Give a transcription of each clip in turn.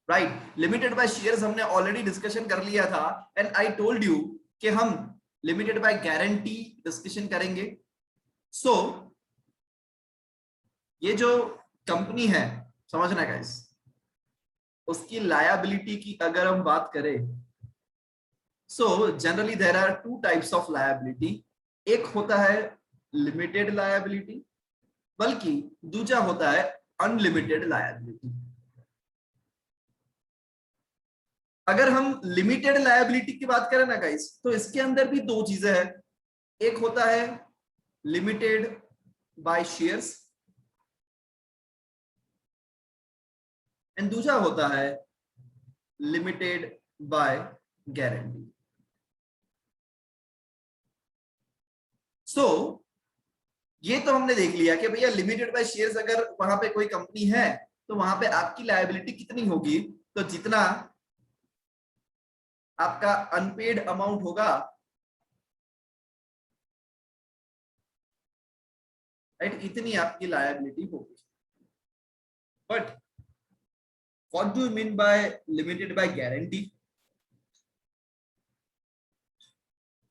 Right. Limited by shares हमने already discussion कर लिया था एंड आई टोल्ड यू कि हम लिमिटेड बाय गारंटी डिस्कशन करेंगे। सो ये जो कंपनी है, समझना गाइस, उसकी लायबिलिटी की अगर हम बात करें, so generally there are two types of liability. एक होता है लिमिटेड लायबिलिटी, बल्कि दूसरा होता है अनलिमिटेड लायबिलिटी। अगर हम लिमिटेड लायबिलिटी की बात करें ना गाइस, तो इसके अंदर भी दो चीजें हैं। एक होता है लिमिटेड बाय शेयर्स एंड दूसरा होता है लिमिटेड बाय गारंटी। सो ये तो हमने देख लिया कि भैया लिमिटेड बाय शेयर्स अगर वहां पे कोई कंपनी है तो वहां पे आपकी लायबिलिटी कितनी होगी, तो जितना आपका अनपेड अमाउंट होगा, राइट, इतनी आपकी लायबिलिटी होगी। But what do you mean by limited by guarantee?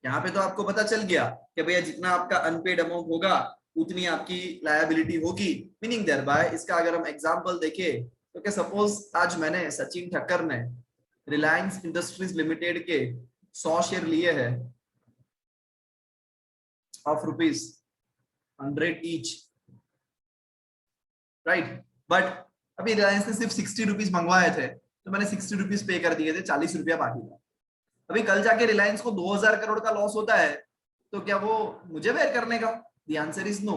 यहाँ पे तो आपको पता चल गया कि भैया जितना आपका अनपेड अमाउंट होगा उतनी आपकी लायबिलिटी होगी। मीनिंग देयर बाय, इसका अगर हम एग्जांपल देखें तो क्या सपोज आज मैंने सचिन ठक्कर ने रिलायंस इंडस्ट्रीज लिमिटेड के 100 शेयर लिए हैं ऑफ ₹100 ईच, राइट। बट अभी रिलायंस ने सिर्फ ₹60 मंगवाए थे तो मैंने ₹60 पे कर दिए थे, ₹40 बाकी था। अभी कल जाके रिलायंस को 2000 करोड़ का लॉस होता है तो क्या वो मुझे बेयर करने का? The answer is no.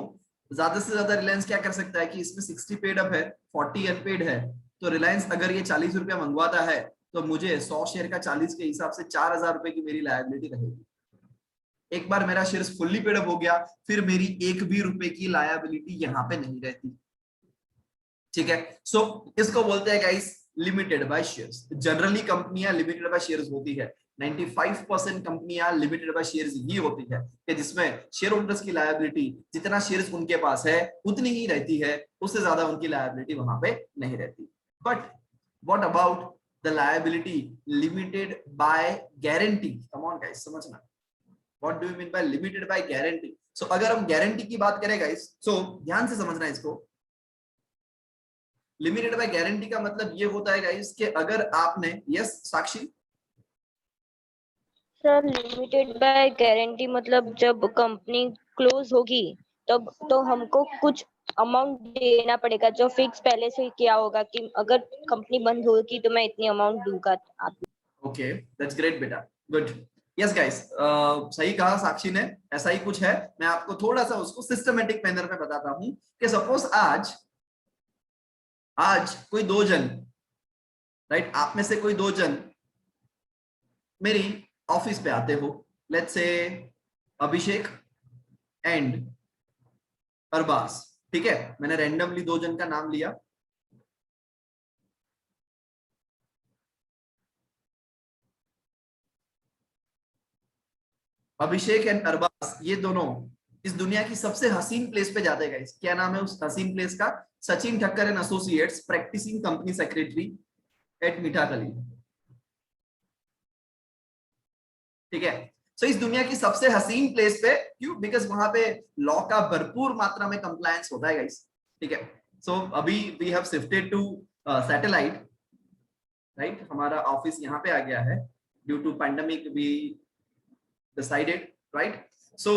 ज्यादा से ज्यादा रिलायंस क्या कर सकता है कि इसमें 60 पेड अप है, 40 अनपेड है, तो रिलायंस अगर ये ₹40 मंगवाता है तो मुझे 100 शेयर का 40 के हिसाब से ₹4000 की मेरी लायबिलिटी रहेगी। एक बार मेरा शेयर फुल्ली पेड अप हो गया फिर मेरी एक भी रुपए की लायबिलिटी यहाँ पे नहीं रहती। ठीक है, सो इसको बोलते हैं guys limited by shares. Generally कंपनियां लिमिटेड बाय शेयर्स होती है, 95% कंपनियां लिमिटेड बाय शेयर्स ही होती है कि जिसमें शेयर होल्डर्स की लायबिलिटी जितना शेयर्स उनके पास है उतनी ही रहती है, उससे ज्यादा उनकी लायबिलिटी वहां पे नहीं रहती। But what about the liability limited by guarantee? Come on guys, समझना what do you mean by limited by guarantee. So अगर हम गारंटी की बात करें गाइस, सो ध्यान से समझना इसको। लिमिटेड बाय गारंटी का मतलब ये होता है गाइस कि अगर आपने, yes Sakshi, sir limited by guarantee मतलब जब कंपनी क्लोज होगी तब तो हमको कुछ अमाउंट देना पड़ेगा जो फिक्स पहले से किया होगा कि अगर कंपनी बंद होगी तो मैं इतनी अमाउंट दूंगा आप। ओके दैट्स ग्रेट बेटा, गुड। यस गाइस, सही कहा साक्षी ने, ऐसा ही कुछ है। मैं आपको थोड़ा सा उसको सिस्टमेटिक मैनर में बताता हूं कि सपोज आज आज कोई दो जन, राइट, आप में से कोई दो जन मेरी ऑफिस पे आते हो, let's say Abhishek and Arbaaz. ठीक है, मैंने रैंडमली दो जन का नाम लिया। अभिषेक एंड अरबाज ये दोनों इस दुनिया की सबसे हसीन प्लेस पे जाते हैं। क्या नाम है उस हसीन प्लेस का? Sachin Thakkar and associates practicing company secretary at Mithakhali. ठीक है, सो इस दुनिया की सबसे हसीन प्लेस पे क्यों? बिकॉज वहां पे लॉ का भरपूर मात्रा में कंप्लायंस होता है गाइस। ठीक है, सो अभी we have shifted to Satellite, right, हमारा ऑफिस यहाँ पे आ गया है due to pandemic we decided, right. So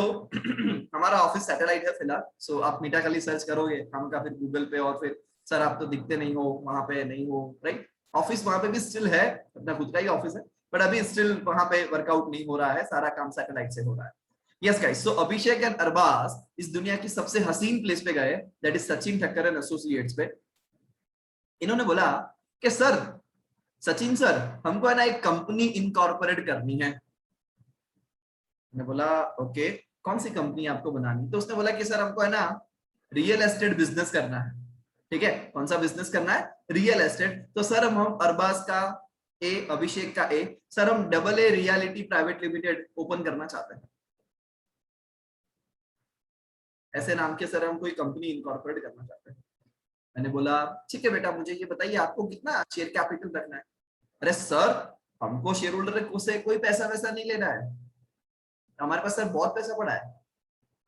हमारा ऑफिस सैटेलाइट है फिलहाल। सो आप मीठाकली सर्च करोगे हम का फिर गूगल पे, और फिर सर आप तो दिखते नहीं हो, वहां पे नहीं हो, राइट। ऑफिस वहां पे भी स्टिल है, अपना खुद का ही ऑफिस है, बट अभी स्टिल वहां पे वर्कआउट नहीं हो रहा है, सारा काम सैटेलाइट से हो रहा है। Yes guys, so Abhishek and Arbaz इस दुनिया की सबसे हसीन प्लेस पे गए, that is Sachin Thakkar and associates पे। इन्होंने बोला कि सर, सचिन सर, हमको है ना एक कंपनी इनकॉर्पोरेट करनी है। मैंने बोला ओके, कौन सी कंपनी आपको बनानी? तो उसने बोला कि सर हमको है ना रियल एस्टेट बिजनेस करना है। ठीक है, कौन सा बिजनेस करना है? Real estate. तो सर हम अरबाज का ए, अभिषेक का ए, सर हम AA reality private limited open करना चाहते हैं। ऐसे नाम के सर हम कोई कंपनी इनकॉर्पोरेट करना चाहते हैं। मैंने बोला ठीक है बेटा, मुझे ये बताइए आपको कितना शेयर कैपिटल रखना है। अरे सर, हमको शेयर होल्डर से कोई पैसा वैसा नहीं लेना है, हमारे पास सर बहुत पैसा पड़ा है।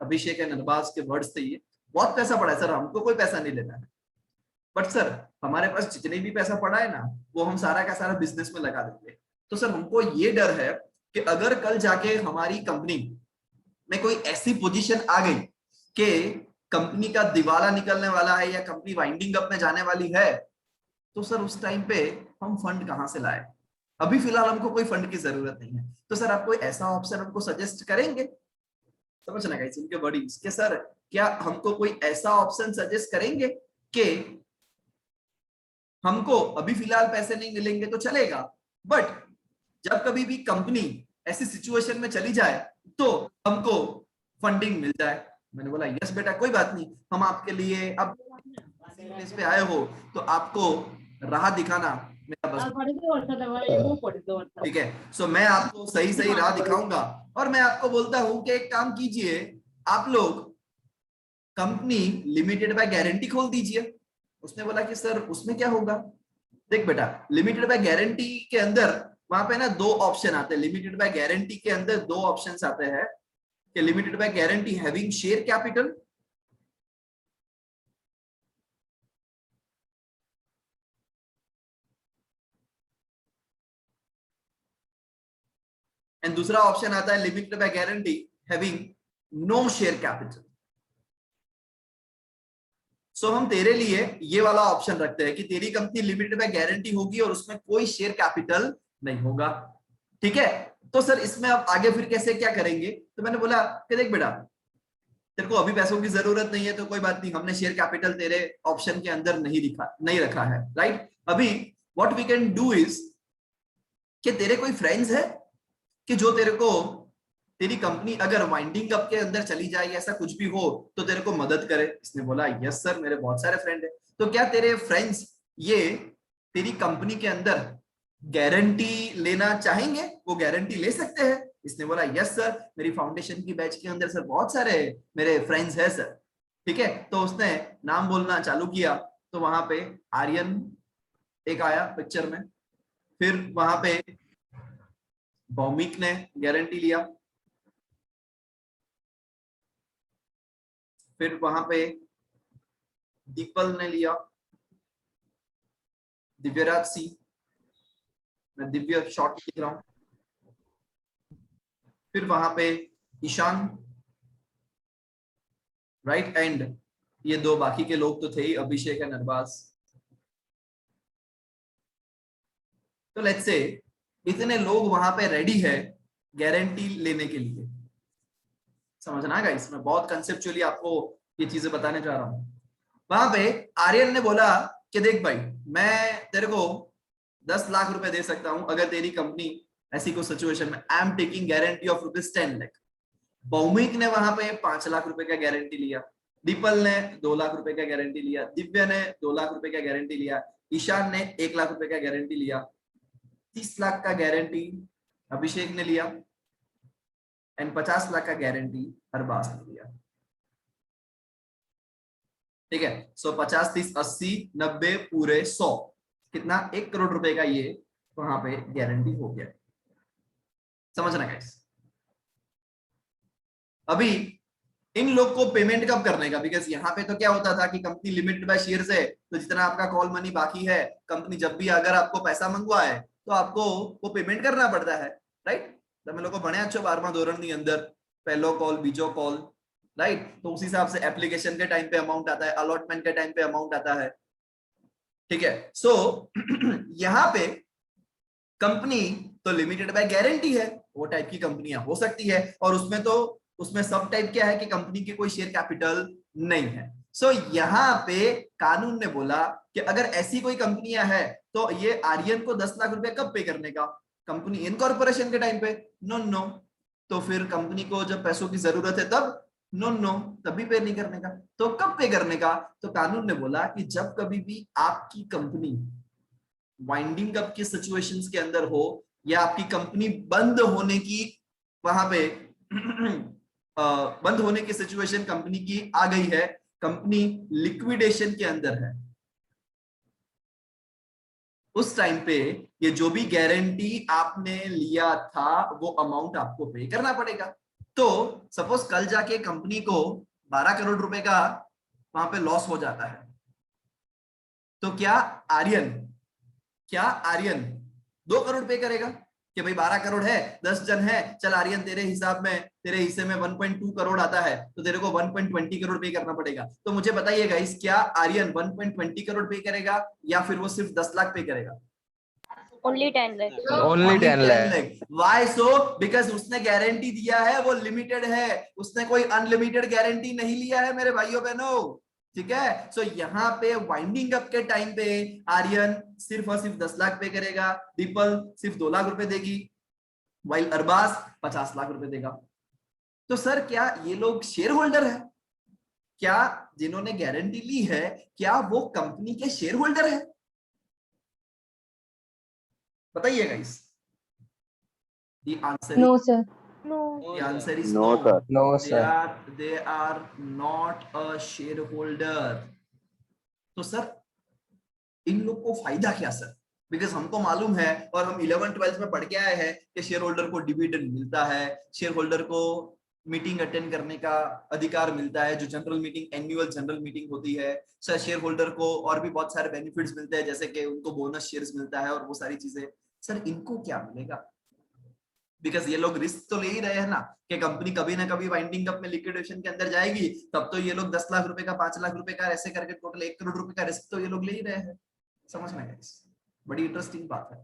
अभिषेक एंड नरबाज के वर्ड्स थे ये, बहुत पैसा पड़ा है सर, हमको कोई पैसा नहीं लेना है। बट सर हमारे पास जितने भी पैसा पड़ा है ना, वो हम सारा का सारा बिजनेस में लगा देंगे। तो सर हमको ये डर है कि अगर कल जाके हमारी कंपनी में कोई ऐसी पोजीशन आ गई कि कंपनी का दिवाला निकलने वाला है या कंपनी वाइंडिंग अप में जाने वाली है, तो सर उस टाइम पे हम फंड कहां से लाए। अभी फिलहाल हमको कोई फंड की जरूरत नहीं है, तो सर आप कोई ऐसा ऑप्शन हमको सजेस्ट करेंगे। समझना गाइस इनके वर्डिंग्स के, सर क्या हमको कोई ऐसा ऑप्शन सजेस्ट करेंगे कि हमको अभी फिलहाल पैसे नहीं मिलेंगे तो चलेगा, बट जब कभी भी कंपनी ऐसी सिचुएशन में चली जाए तो हमको फंडिंग मिल जाए। मैंने बोला यस बेटा, कोई बात नहीं, हम आपके लिए, अब इस पे आए हो तो आपको राह दिखाना मेरा बस, ठीक है। सो मैं आपको सही सही राह दिखाऊंगा और मैं आपको बोलता हूं कि एक काम कीजिए, आप लोग कंपनी लिमिटेड बाय गारंटी खोल दीजिए। उसने बोला कि सर उसमें क्या होगा। देख बेटा, लिमिटेड बाय गारंटी के अंदर वहां पे ना दो ऑप्शन आते हैं। लिमिटेड बाय गारंटी के अंदर दो ऑप्शंस आते हैं कि limited by guarantee having share capital, and दूसरा ऑप्शन आता है limited by guarantee having no share capital. So हम तेरे लिए ये वाला ऑप्शन रखते हैं कि तेरी कंपनी लिमिटेड बाय गारंटी होगी और उसमें कोई शेयर कैपिटल नहीं होगा, ठीक है। तो सर इसमें अब आगे फिर कैसे क्या करेंगे। तो मैंने बोला कि देख बेटा, तेरे को अभी पैसों की जरूरत नहीं है तो कोई बात नहीं, हमने शेयर कैपिटल तेरे ऑप्शन के अंदर नहीं रखा है, राइट। अभी what we can do is कि तेरे कोई फ्रेंड्स है कि जो तेरे को, तेरी कंपनी अगर वाइंडिंग अप के अंदर चली जाए या ऐसा कुछ भी हो तो तेरे को मदद करे। इसने बोला यस सर, मेरे बहुत सारे फ्रेंड है। तो क्या तेरे फ्रेंड्स ये तेरी कंपनी के अंदर गारंटी लेना चाहेंगे, वो गारंटी ले सकते हैं। इसने बोला यस सर, मेरी फाउंडेशन की बैच के अंदर सर बहुत सारे मेरे फ्रेंड्स हैं सर, ठीक है। तो उसने नाम बोलना चालू किया, तो वहां पे आर्यन एक आया पिक्चर में, फिर वहां पे भौमिक ने गारंटी लिया, फिर वहां पे दीपल ने लिया, दिव्यराज सिंह, मैं दिव्य शॉर्ट लिख रहा हूं, फिर वहां पे ईशान, राइट, एंड ये दो बाकी के लोग तो थे ही, अभिषेक एंड अरबाज। तो लेट्स से इतने लोग वहां पे रेडी है गारंटी लेने के लिए। समझना गाइस, मैं बहुत कंसेप्चुअली आपको ये चीजें बताने जा रहा हूं। वहां पे आर्यन ने बोला कि देख भाई, मैं तेरे को 10 लाख रुपए दे सकता हूं अगर तेरी कंपनी ऐसी कोई सिचुएशन में, I am taking guarantee of ₹10 lakh. Bhaumik ने वहां पे 5 लाख रुपए का गारंटी लिया, दीपल ने 2 लाख रुपए का गारंटी लिया, दिव्या ने 2 लाख रुपए का गारंटी लिया, ईशान ने 1 लाख रुपए का गारंटी लिया, 30 लाख का गारंटी अभिषेक ने लिया, एंड 50 लाख का गारंटी अरबाज ने लिया, ठीक है। सो 50, 30, 80, 90 पूरे 100, कितना 1 करोड़ रुपए का ये वहां पे गारंटी हो गया। समझना गाइस। अभी इन लोग को पेमेंट कब करने का, बिकॉज यहाँ पे तो क्या होता था कि कंपनी लिमिटेड बाय शेयर्स है, तो जितना आपका कॉल मनी बाकी है, कंपनी जब भी अगर आपको पैसा मंगवाए तो आपको वो पेमेंट करना पड़ता है, राइट। તમે લોકો ભણ્યા છો 12મા ધોરણની અંદર, પહેલો कॉल बीजो कॉल, राइट। तो उस हिसाब से एप्लीकेशन के टाइम पे अमाउंट आता है, अलॉटमेंट के टाइम पे अमाउंट आता है, ठीक है। सो यहाँ पे कंपनी तो लिमिटेड बाय गारंटी है, वो टाइप की कंपनियां हो सकती है, और उसमें सब टाइप क्या है कि कंपनी की कोई शेयर कैपिटल नहीं है। सो यहाँ पे कानून ने बोला कि अगर ऐसी कोई कंपनियां है तो ये आर्यन को 10 लाख रुपए कब पे करने का, कंपनी इनकॉर्पोरेशन के टाइम पे, नो। तो फिर कंपनी को जब पैसों की जरूरत है तब, नो, तभी पे नहीं करने का। तो कब पे करने का, तो कानून ने बोला कि जब कभी भी आपकी कंपनी वाइंडिंग अप की सिचुएशंस के अंदर हो, या आपकी कंपनी बंद होने की वहां पे बंद होने की सिचुएशन कंपनी की आ गई है, कंपनी लिक्विडेशन के अंदर है, उस टाइम पे ये जो भी गारंटी आपने लिया था वो अमाउंट आपको पे करना पड़ेगा। तो सपोज कल जाके कंपनी को 12 करोड़ रुपए का वहां पे लॉस हो जाता है, तो क्या आर्यन 2 करोड़ पे करेगा कि भाई 12 करोड़ है, 10 जन है, चल आर्यन तेरे हिसाब में तेरे हिस्से में 1.2 करोड़ आता है तो तेरे को 1.20 करोड़ पे करना पड़ेगा। तो मुझे बताइएगा इस क्या आर्यन 1.20 करोड़ पे करेगा या फिर वो सिर्फ 10 लाख पे करेगा? Only 10 lakh. Only 10 lakh. Why so? Because उसने गारंटी दिया है वो लिमिटेड है, उसने कोई अनलिमिटेड गारंटी नहीं लिया है मेरे भाइयों बहनों। ठीक है, सो यहाँ पे वाइंडिंग अप के टाइम पे आर्यन सिर्फ और सिर्फ 10 लाख पे करेगा, दीपल सिर्फ 2 लाख रुपए देगी, वाइल अरबाज 50 लाख रुपए देगा। तो सर क्या ये लोग शेयर होल्डर है? क्या जिन्होंने गारंटी ली है क्या वो कंपनी के शेयर होल्डर है? बताइएगा इस the answer No, is, sir. the answer is No, sir. No, they sir. are not a shareholder। तो सर इन लोग को फायदा क्या सर? बिकॉज हमको मालूम है और हम 11th-12th में पढ़ के आए हैं कि शेयर होल्डर को डिविडेंड मिलता है, शेयर होल्डर को मीटिंग अटेंड करने का अधिकार मिलता है, जो general meeting annual general meeting होती है। सर शेयर होल्डर को और भी बहुत सारे बेनिफिट्स मिलते हैं जैसे कि उनको बोनस शेयर्स मिलता है और वो सारी चीजें। सर इनको क्या मिलेगा? बिकॉज ये लोग रिस्क तो ले ही रहे हैं ना कि कंपनी कभी ना कभी वाइंडिंग अप में लिक्विडेशन के अंदर जाएगी, तब तो ये लोग 10 लाख रुपए का 5 लाख रुपए का ऐसे करके टोटल 1 करोड़ रुपए का रिस्क तो ये लोग ले ही रहे हैं। समझ में गाइस, बड़ी इंटरेस्टिंग बात है।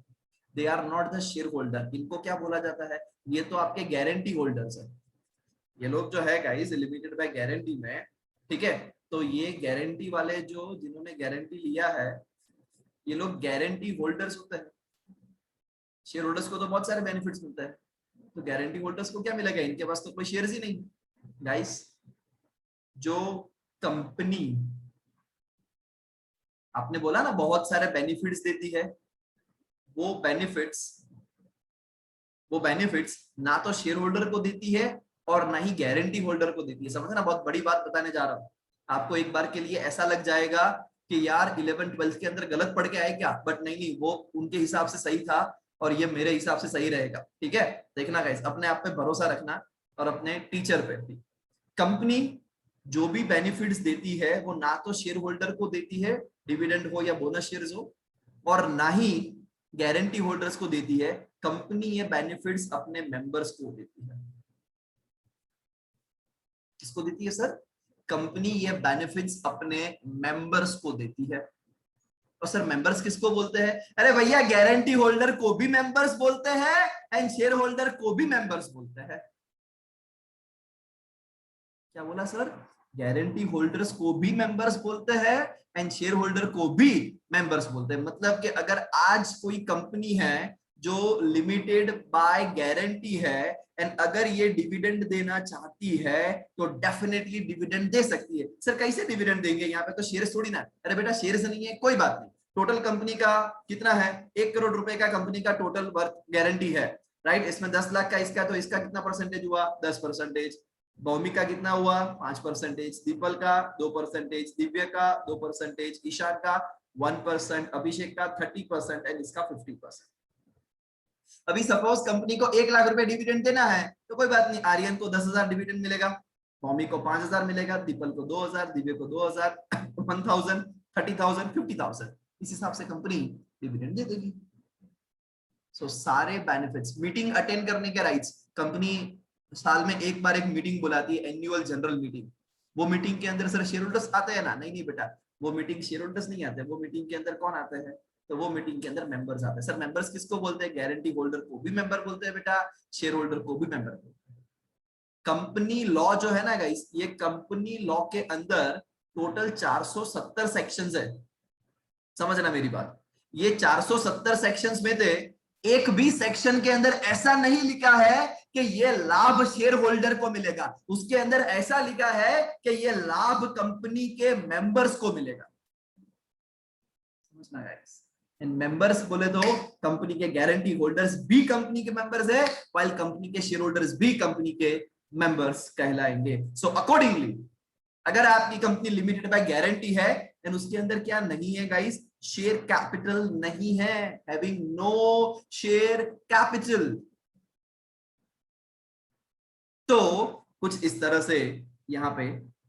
They are not the shareholder. इनको क्या बोला जाता है? ये तो आपके गारंटी होल्डर्स है। ये लोग जो है गाइस लिमिटेड बाय गारंटी में, ठीक है, तो ये गारंटी वाले जो जिन्होंने गारंटी लिया है ये लोग गारंटी होल्डर्स होते हैं। शेयर होल्डर्स को तो बहुत सारे बेनिफिट्स मिलते हैं, तो गारंटी होल्डर्स को क्या मिलेगा? इनके पास तो कोई शेयर्स ही नहीं। गाइस जो कंपनी आपने बोला ना बहुत सारे बेनिफिट्स देती है, वो बेनिफिट्स ना तो शेयर होल्डर को देती है और ना ही गारंटी होल्डर को देती है। समझना, बहुत बड़ी बात बताने जा रहा हूं आपको। एक बार के लिए ऐसा लग जाएगा कि यार 11th-12th के अंदर गलत पढ़ के आए क्या, बट नहीं, वो उनके हिसाब से सही था और ये मेरे हिसाब से सही रहेगा। ठीक है, देखना गाइस, अपने आप पे भरोसा रखना और अपने टीचर पे भी। कंपनी जो भी बेनिफिट्स देती है वो ना तो शेयर होल्डर को देती है, डिविडेंड हो या बोनस शेयर्स हो, और ना ही गारंटी होल्डर्स को देती है। कंपनी ये बेनिफिट्स अपने मेंबर्स को देती है। किसको देती है सर? कंपनी ये बेनिफिट्स अपने मेंबर्स को देती है। और सर मेंबर्स किसको बोलते हैं? अरे भैया गारंटी होल्डर को भी मेंबर्स बोलते हैं एंड शेयर होल्डर को भी मेंबर्स बोलते हैं। क्या बोला सर? गारंटी होल्डर्स को भी मेंबर्स बोलते हैं एंड शेयर होल्डर को भी मेंबर्स बोलते हैं। मतलब कि अगर आज कोई कंपनी है जो लिमिटेड बाय गारंटी है एंड अगर ये डिविडेंड देना चाहती है तो डेफिनेटली डिविडेंड दे सकती है। सर कैसे डिविडेंड देंगे? यहाँ पे तो शेयर्स थोड़ी ना। अरे बेटा शेयर्स नहीं है, कोई बात नहीं। टोटल कंपनी का कितना है? 1 करोड़ रुपए का कंपनी का टोटल वर्थ गारंटी है, राइट। इसमें 10 लाख का इसका, तो इसका कितना परसेंटेज हुआ? 10%। भौमिक का कितना हुआ? 5%। दीपल का 2%, दिव्य का 2%, ईशान का 1%, अभिषेक का 30% एंड इसका 50%। अभी सपोज कंपनी को 1 लाख रुपए डिविडेंड देना है तो कोई बात नहीं, आर्यन को 10,000 डिविडेंड मिलेगा, भौमिक को 5,000 मिलेगा, दीपल को 2,000, दिव्य को 2,000, 1,000, 30,000, 50,000। इस हिसाब से कंपनी डिविडेंड दे देगी। सो सारे बेनिफिट्स, मीटिंग अटेंड करने के राइट्स, कंपनी साल में एक बार एक मीटिंग बुलाती है, एनुअल जनरल मीटिंग। वो मीटिंग के अंदर सर शेयर होल्डर्स आते हैं ना? नहीं बेटा, वो मीटिंग शेयर होल्डर्स नहीं आते। वो मीटिंग के अंदर कौन आते हैं? तो वो मीटिंग के अंदर मेंबर्स आते हैं। सर मेंबर्स किसको बोलते हैं? गारंटी होल्डर को भी मेंबर बोलते हैं बेटा, शेयर होल्डर को भी मेंबर बोलते हैं। कंपनी लॉ जो है ना गाइस, ये कंपनी लॉ के अंदर टोटल 470 सेक्शंस है। समझना मेरी बात, ये 470 सेक्शंस में से एक भी सेक्शन के अंदर ऐसा नहीं लिखा है कि ये लाभ शेयर होल्डर को मिलेगा। उसके अंदर ऐसा लिखा है कि ये लाभ कंपनी के मेंबर्स को मिलेगा। समझना गाइस, इन मेंबर्स बोले तो कंपनी के गारंटी होल्डर्स भी कंपनी के मेंबर्स है, व्हाइल कंपनी के शेयर होल्डर्स भी कंपनी के मेंबर्स कहलाएंगे। सो अकॉर्डिंगली अगर आपकी कंपनी लिमिटेड बाय गारंटी है देन उसके अंदर क्या नहीं है गाइस? शेयर कैपिटल नहीं है, हैविंग नो शेयर कैपिटल। तो कुछ इस तरह से यहां पे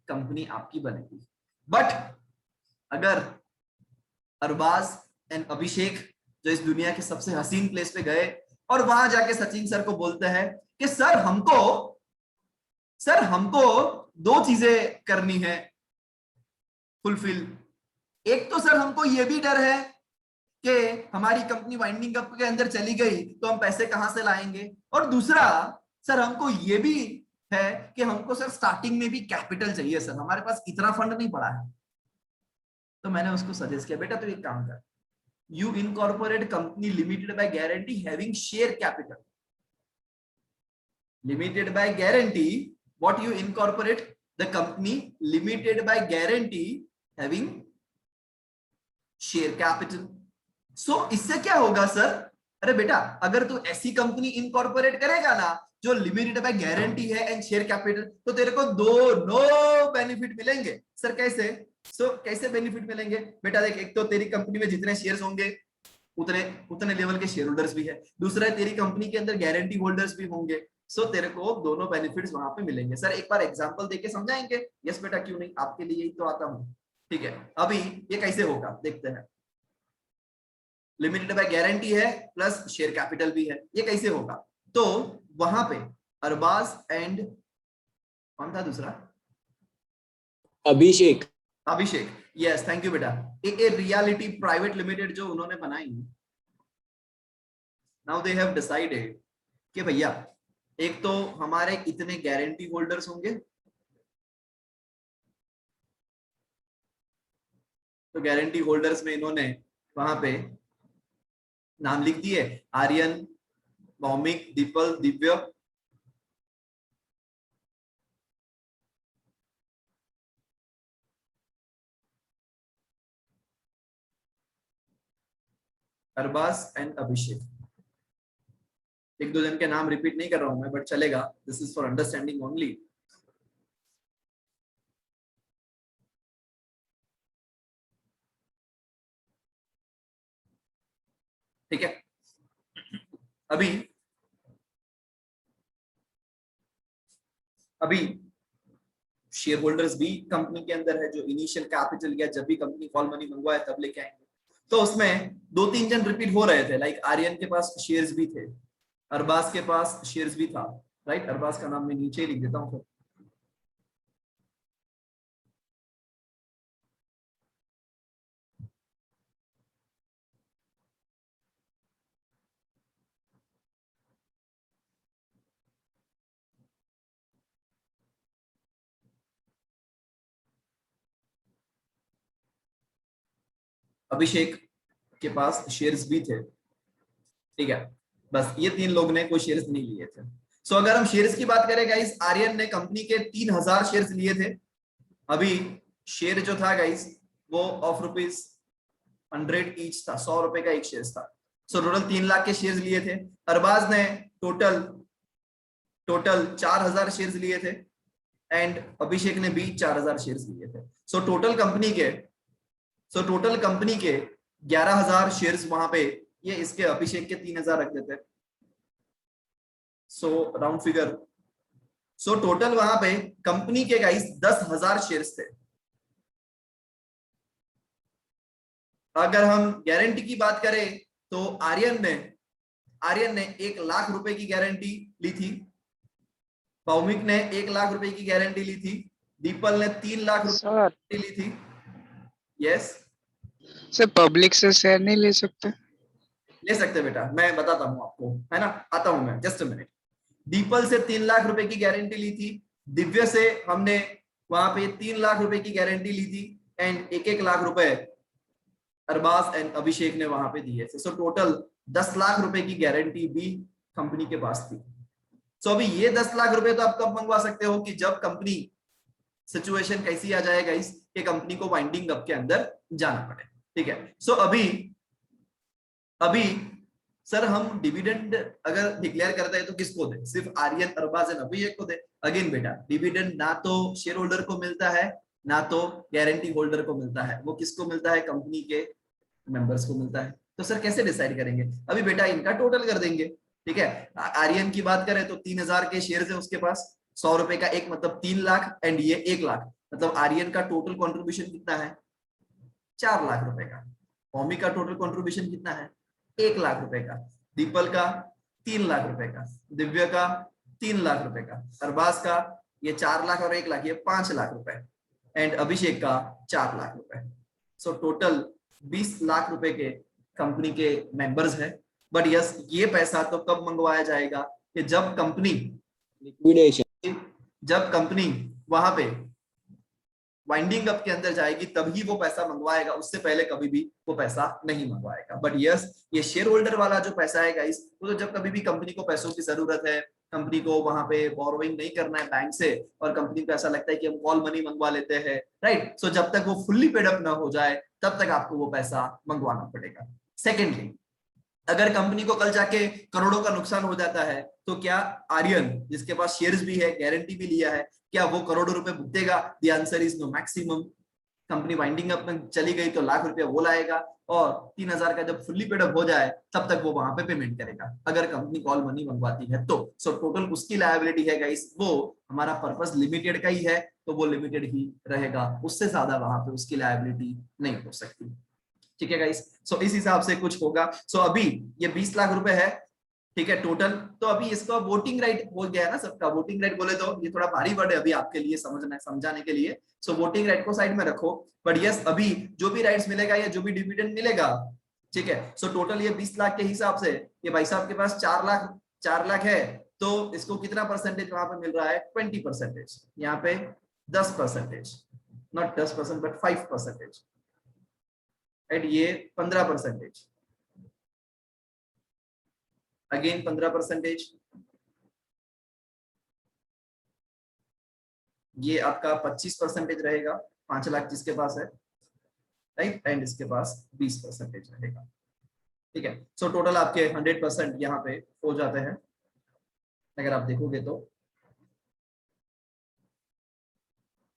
कंपनी आपकी बनेगी। बट अगर अरबाज एंड अभिषेक जो इस दुनिया के सबसे हसीन प्लेस पे गए और वहां जाके सचिन सर को बोलते हैं कि सर हमको दो चीजें करनी है फुलफिल। एक तो सर हमको ये भी डर है कि हमारी कंपनी वाइंडिंग अप के अंदर चली गई तो हम पैसे कहां से लाएंगे, और दूसरा सर हमको ये भी है कि हमको सर स्टार्टिंग में भी कैपिटल चाहिए, सर हमारे पास इतना फंड नहीं पड़ा है। तो मैंने उसको सजेस्ट किया, बेटा तो एक काम कर, you incorporate company limited by guarantee having share capital. Limited by guarantee, what you incorporate? The company limited by guarantee having share capital. So इससे क्या होगा सर? अरे बेटा अगर तू ऐसी कंपनी इनकॉर्पोरेट करेगा ना जो लिमिटेड बाय गारंटी है एंड शेयर कैपिटल, तो तेरे को दोनों बेनिफिट मिलेंगे। सर कैसे? कैसे बेनिफिट मिलेंगे? बेटा देख, एक तो तेरी कंपनी में जितने शेयर्स होंगे उतने लेवल के शेयर होल्डर्स भी है, दूसरा है तेरी कंपनी के अंदर गारंटी होल्डर्स भी होंगे। सो तेरे को दोनों बेनिफिट्स वहां पे मिलेंगे। सर एक बार एग्जांपल देके समझाएंगे? यस बेटा क्यों नहीं, आपके लिए ही तो आता हूं। ठीक है, अभी ये कैसे होगा देखते हैं। लिमिटेड बाय गारंटी है प्लस शेयर कैपिटल भी है, ये कैसे होगा? तो वहां पे अरबाज एंड कौन था दूसरा? अभिषेक। यस थैंक यू बेटा। ए रियलिटी प्राइवेट लिमिटेड जो उन्होंने बनाई, नाउ दे हैव डिसाइडेड कि भैया एक तो हमारे इतने गारंटी होल्डर्स होंगे, तो गारंटी होल्डर्स में इन्होंने वहां पे नाम लिख दिए, आर्यन, भौमिक, दीपल, दिव्य। अरबाज एंड अभिषेक। एक दो जन के नाम रिपीट नहीं कर रहा हूं मैं, बट चलेगा, this is for understanding only. ठीक है, अभी शेयर होल्डर्स भी कंपनी के अंदर है जो इनिशियल कैपिटल या जब भी कंपनी कॉल मनी मंगवाए तब लेके आएंगे। तो उसमें दो तीन जन रिपीट हो रहे थे, लाइक आर्यन के पास शेयर्स भी थे, अरबाज के पास शेयर्स भी था, राइट? अरबाज का नाम मैं नीचे लिख देता हूं। अभिषेक के पास शेयर्स भी थे, ठीक है, बस ये तीन लोग ने कोई शेयर्स नहीं लिए थे। सो अगर हम शेयर्स की बात करें गाइस, आर्यन ने कंपनी के 3000 शेयर्स लिए थे। अभी शेयर जो था गाइस वो ऑफ ₹100 ईच था, 100 रुपए का एक शेयर था। सो टोटल 3 लाख के शेयर्स लिए थे। अरबाज ने टोटल 4000 शेयर्स लिए थे एंड अभिषेक ने भी 4000 शेयर्स लिए थे। सो टोटल कंपनी के 11000 शेयर्स वहां पे, ये इसके अभिषेक के 3000 रख देते, सो राउंड फिगर। सो टोटल वहां पे कंपनी के गाइस 10000 शेयर्स थे। अगर हम गारंटी की बात करें तो आर्यन ने 1 लाख रुपए की गारंटी ली थी, भौमिक ने 1 लाख रुपए की गारंटी ली थी, दीपल ने 3 लाख रुपए की ली थी। यस सर, पब्लिक से शेयर नहीं ले सकते? ले सकते बेटा, मैं बताता हूं आपको, है ना, आता हूं मैं, जस्ट अ मिनट। दीपल से 3 लाख रुपए की गारंटी ली थी, दिव्य से हमने वहां पे 3 लाख रुपए की गारंटी ली थी एंड 1-1 लाख रुपए अरबाज एंड अभिषेक ने वहां पे दिए थे। सो टोटल 10 लाख रुपए की गारंटी भी कंपनी के पास थी। सो अभी ये 10 लाख रुपए तो आप कब मंगवा सकते हो कि जब कंपनी सिचुएशन कैसी आ जाएगा इस कि कंपनी को वाइंडिंग अप के अंदर जाना पड़े, ठीक है। सो अभी सर हम डिविडेंड अगर डिक्लेयर करते हैं तो किसको दे? सिर्फ आर्यन, अरबाज एंड अभिषेक को दे? अगेन बेटा, डिविडेंड ना तो शेयर होल्डर को मिलता है ना तो गारंटी होल्डर को मिलता है, वो किसको मिलता है? कंपनी के मेंबर्स को मिलता है। तो सर कैसे डिसाइड करेंगे? अभी बेटा इनका टोटल कर देंगे, ठीक है। आर्यन की बात करें तो 3000 के शेयर है उसके पास, 100 रुपए का एक मतलब 3 लाख एंड ये 1 लाख, मतलब आर्यन का टोटल कंट्रीब्यूशन कितना है? 4 लाख रुपए का। ओमी का टोटल कंट्रीब्यूशन कितना है? 1 लाख रुपए का। दीपल का 3 लाख रुपए का। दिव्य का 3 लाख रुपए का। अरबाज का ये 4 लाख और 1 लाख ये 5 लाख रुपए, एंड अभिषेक का 4 लाख रुपए। सो टोटल 20 लाख रुपए के कंपनी के मेंबर्स है। बट यस, ये पैसा तो कब मंगवाया जाएगा? कि जब कंपनी लिक्विडेशन, जब कंपनी वहां पे वाइंडिंग अप के अंदर जाएगी तभी वो पैसा मंगवाएगा, उससे पहले कभी भी वो पैसा नहीं मंगवाएगा। बट यस, ये शेयर होल्डर वाला जो पैसा है गाइस, वो तो जब कभी भी कंपनी को पैसों की जरूरत है, कंपनी को वहां पे बोरोइंग नहीं करना है बैंक से, और कंपनी को ऐसा लगता है कि हम कॉल मनी मंगवा लेते हैं, राइट। सो जब तक वो फुल्ली पेड अप ना हो जाए तब तक आपको वो पैसा मंगवाना पड़ेगा। सेकेंडली, अगर कंपनी को कल जाके करोड़ों का नुकसान हो जाता है तो क्या आर्यन, जिसके पास शेयर्स भी है, गारंटी भी लिया है, क्या वो करोड़ों रुपए भुगतेगा? The answer is no. Maximum company winding up में चली गई तो लाख रुपया वो लाएगा, और 3000 का जब फुल्ली पेड अप हो जाए तब तक वो वहां पे पेमेंट करेगा, अगर कंपनी कॉल मनी मंगवाती है तो। सो टोटल उसकी लायबिलिटी है गाइस, वो हमारा पर्पस लिमिटेड का ही है तो वो लिमिटेड ही रहेगा, उससे ज्यादा वहां पे उसकी लायबिलिटी नहीं हो सकती, ठीक है गाइस। सो इस हिसाब से कुछ होगा। सो अभी ये 20 लाख रुपए है, ठीक है टोटल। तो अभी इसका वोटिंग राइट हो गया है ना सबका। वोटिंग राइट बोले तो ये थोड़ा भारी वर्ड है अभी आपके लिए समझना समझाने के लिए। सो वोटिंग राइट को साइड में रखो, बट यस, अभी जो भी राइट्स मिलेगा या जो भी डिविडेंड मिलेगा, ठीक है। सो टोटल ये 20 लाख के हिसाब से ये भाई साहब के पास 4 लाख है, तो इसको कितना परसेंटेज वहां पे मिल रहा है? 20%। यहाँ पे 10%, नॉट 10% बट 5%, एंड ये 15%, अगेन 15%, ये आपका 25% रहेगा, 5 लाख जिसके पास है, राइट, एंड इसके पास 20% रहेगा, ठीक है। सो टोटल आपके 100% यहाँ पे हो जाते हैं अगर आप देखोगे तो।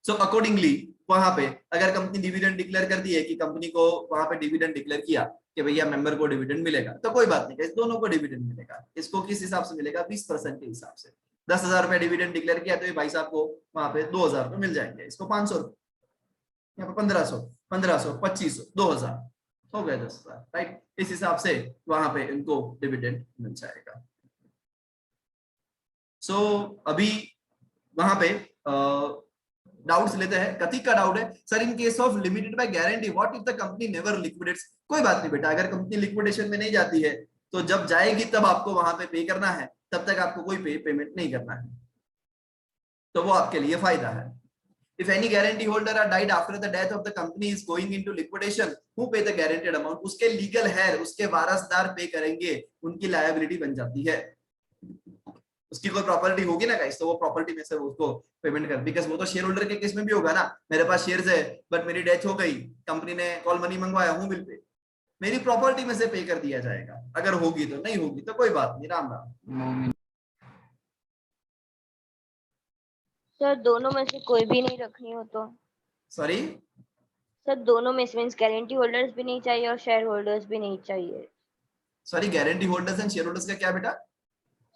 सो अकॉर्डिंगली वहां पे अगर कंपनी डिविडेंड डिक्लेयर कर दी है कि कंपनी को वहां पे डिविडेंड डिक्लेयर किया कि भैया मेंबर को डिविडेंड मिलेगा, तो कोई बात नहीं, इस दोनों को डिविडेंड मिलेगा। इसको किस हिसाब से मिलेगा? 20% के हिसाब से। 10,000 रुपए डिविडेंड डिक्लेयर किया तो ये भाई साहब को वहां पे 2,000 रुपए मिल जाएंगे, इसको 500 रुपए, यहाँ पे 1500, 2500, 2,000 हो गए 10,000, राइट। इस हिसाब से वहां पे इनको डिविडेंड मिल जाएगा। सो अभी वहां पे डाउट्स लेते हैं। कथिक का डाउट है, sir in case of limited by guarantee what if the company never liquidates? कोई बात नहीं बेटा, अगर कंपनी लिक्विडेशन में नहीं जाती है तो जब जाएगी तब आपको वहां पे करना है, तब तक आपको कोई पेमेंट नहीं करना है, तो वो आपके लिए फायदा है। If any guarantee holder are died after the death of the company is going into liquidation, who pay the guaranteed amount? उसके लीगल हेयर, उसके वारसदार पे करेंगे, उनकी लायबिलिटी बन जाती है। उसकी कोई प्रॉपर्टी होगी ना गाइस, तो वो प्रॉपर्टी में से उसको पेमेंट कर, बिकॉज वो तो शेयर होल्डर के केस में भी होगा ना, मेरे पास शेयर्स है बट मेरी डेथ हो गई, कंपनी ने कॉल मनी मंगवाया, हूं बिल पे, मेरी प्रॉपर्टी में से पे कर दिया जाएगा, अगर होगी तो, नहीं होगी तो कोई बात नहीं, राम राम। सर दोनों में से कोई भी नहीं रखनी हो तो? सॉरी सर दोनों में से मींस गारंटी होल्डर्स भी नहीं चाहिए और शेयर होल्डर्स भी नहीं चाहिए। Sorry, guarantee holders and share holders का क्या बेटा?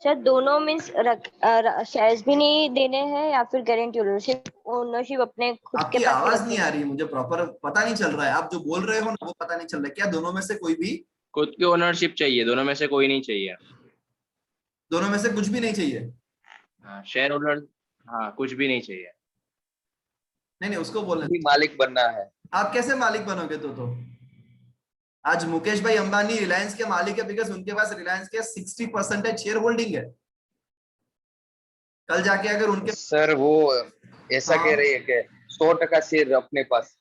सर दोनों में शेयर्स भी नहीं देने हैं या फिर गारंटी होल्डर, सिर्फ ओनरशिप अपने खुद के आपकी पास आवाज रखनी नहीं आ रही है, मुझे प्रॉपर पता नहीं चल रहा है, आप जो बोल रहे हो ना वो पता नहीं चल रहा है। क्या दोनों में से कोई भी? खुद की ओनरशिप चाहिए, दोनों में से कोई नहीं चाहिए। दोनों में से कुछ भी नहीं चाहिए? हाँ, शेयर होल्डर, हाँ कुछ भी नहीं चाहिए। नहीं उसको बोलने, मालिक बनना है। आप कैसे मालिक बनोगे? तो आज मुकेश भाई अंबानी रिलायंस के मालिक है बिकॉज उनके पास रिलायंस के 60% शेयर होल्डिंग है। कल जाके अगर उनके, सर वो ऐसा हाँ, कह रही है कि 100% शेयर अपने पास।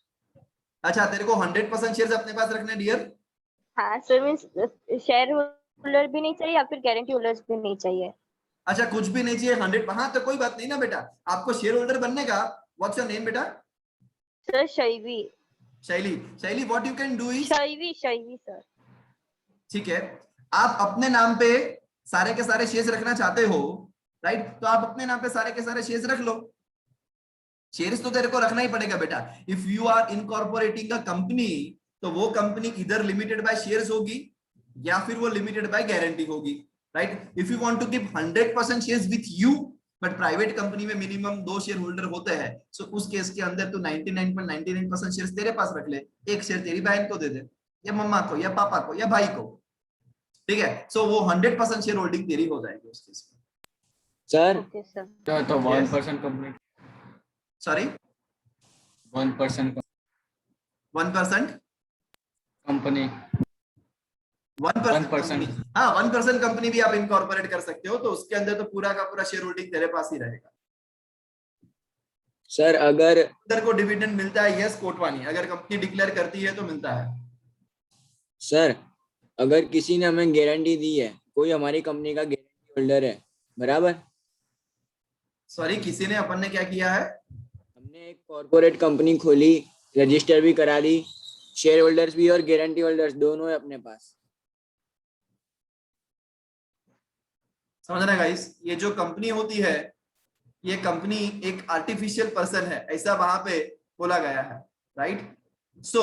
अच्छा तेरे को 100% शेयर अपने पास रखने डियर? हाँ सर, मींस शेयर होल्डर भी नहीं चाहिए या फिर गारंटी होल्डर्स भी नहीं चाहिए। अच्छा कुछ भी नहीं चाहिए 100? हाँ तो कोई बात नहीं ना बेटा, आपको शेयर होल्डर बनने का। व्हाट्स योर नेम बेटा? सर शैवी। शैली what you can do is, Shaivi sir. ठीक है, आप अपने नाम पे सारे के सारे शेयर्स रखना चाहते हो, राइट, तो आप अपने नाम पे सारे के सारे शेयर्स रख लो। शेयर्स तो तेरे को रखना ही पड़ेगा बेटा। If you are incorporating a company तो वो कंपनी इधर लिमिटेड बाय शेयर्स होगी या फिर वो लिमिटेड बाय गारंटी होगी, right? If you want to keep 100% shares with you, but private company में मिनिमम 2 शेयर होल्डर होते हैं, सो उस केस के अंदर तू 99.99% शेयर्स तेरे पास रख ले, एक शेयर तेरी बहन को दे दे, या मम्मा को, या पापा को, या भाई को, ठीक है? सो वो 100% शेयर होल्डिंग तेरी हो जाएगी उस केस में। Sir okay sir. तो Yes. 1% company sorry 1% 1% company 1% 1%. Company, हाँ 1% कंपनी भी आप इनकॉर्पोरेट कर सकते हो, तो उसके अंदर तो पूरा का पूरा शेयर होल्डिंग तेरे पास ही रहेगा। सर अगर इधर को डिविडेंड मिलता है, यस कोटवानी, अगर कंपनी डिक्लेयर करती है तो मिलता है। सर अगर किसी ने हमें गारंटी दी है, कोई हमारी कंपनी का गारंटी होल्डर है, बराबर? सॉरी, किसी ने, अपन ने क्या किया है? हमने एक कॉर्पोरेट कंपनी खोली, रजिस्टर भी करा ली, शेयर होल्डर्स भी और गारंटी होल्डर्स दोनों है अपने पास। समझना गाइस, ये जो कंपनी होती है, ये कंपनी एक आर्टिफिशियल पर्सन है, ऐसा वहां पे बोला गया है, राइट? सो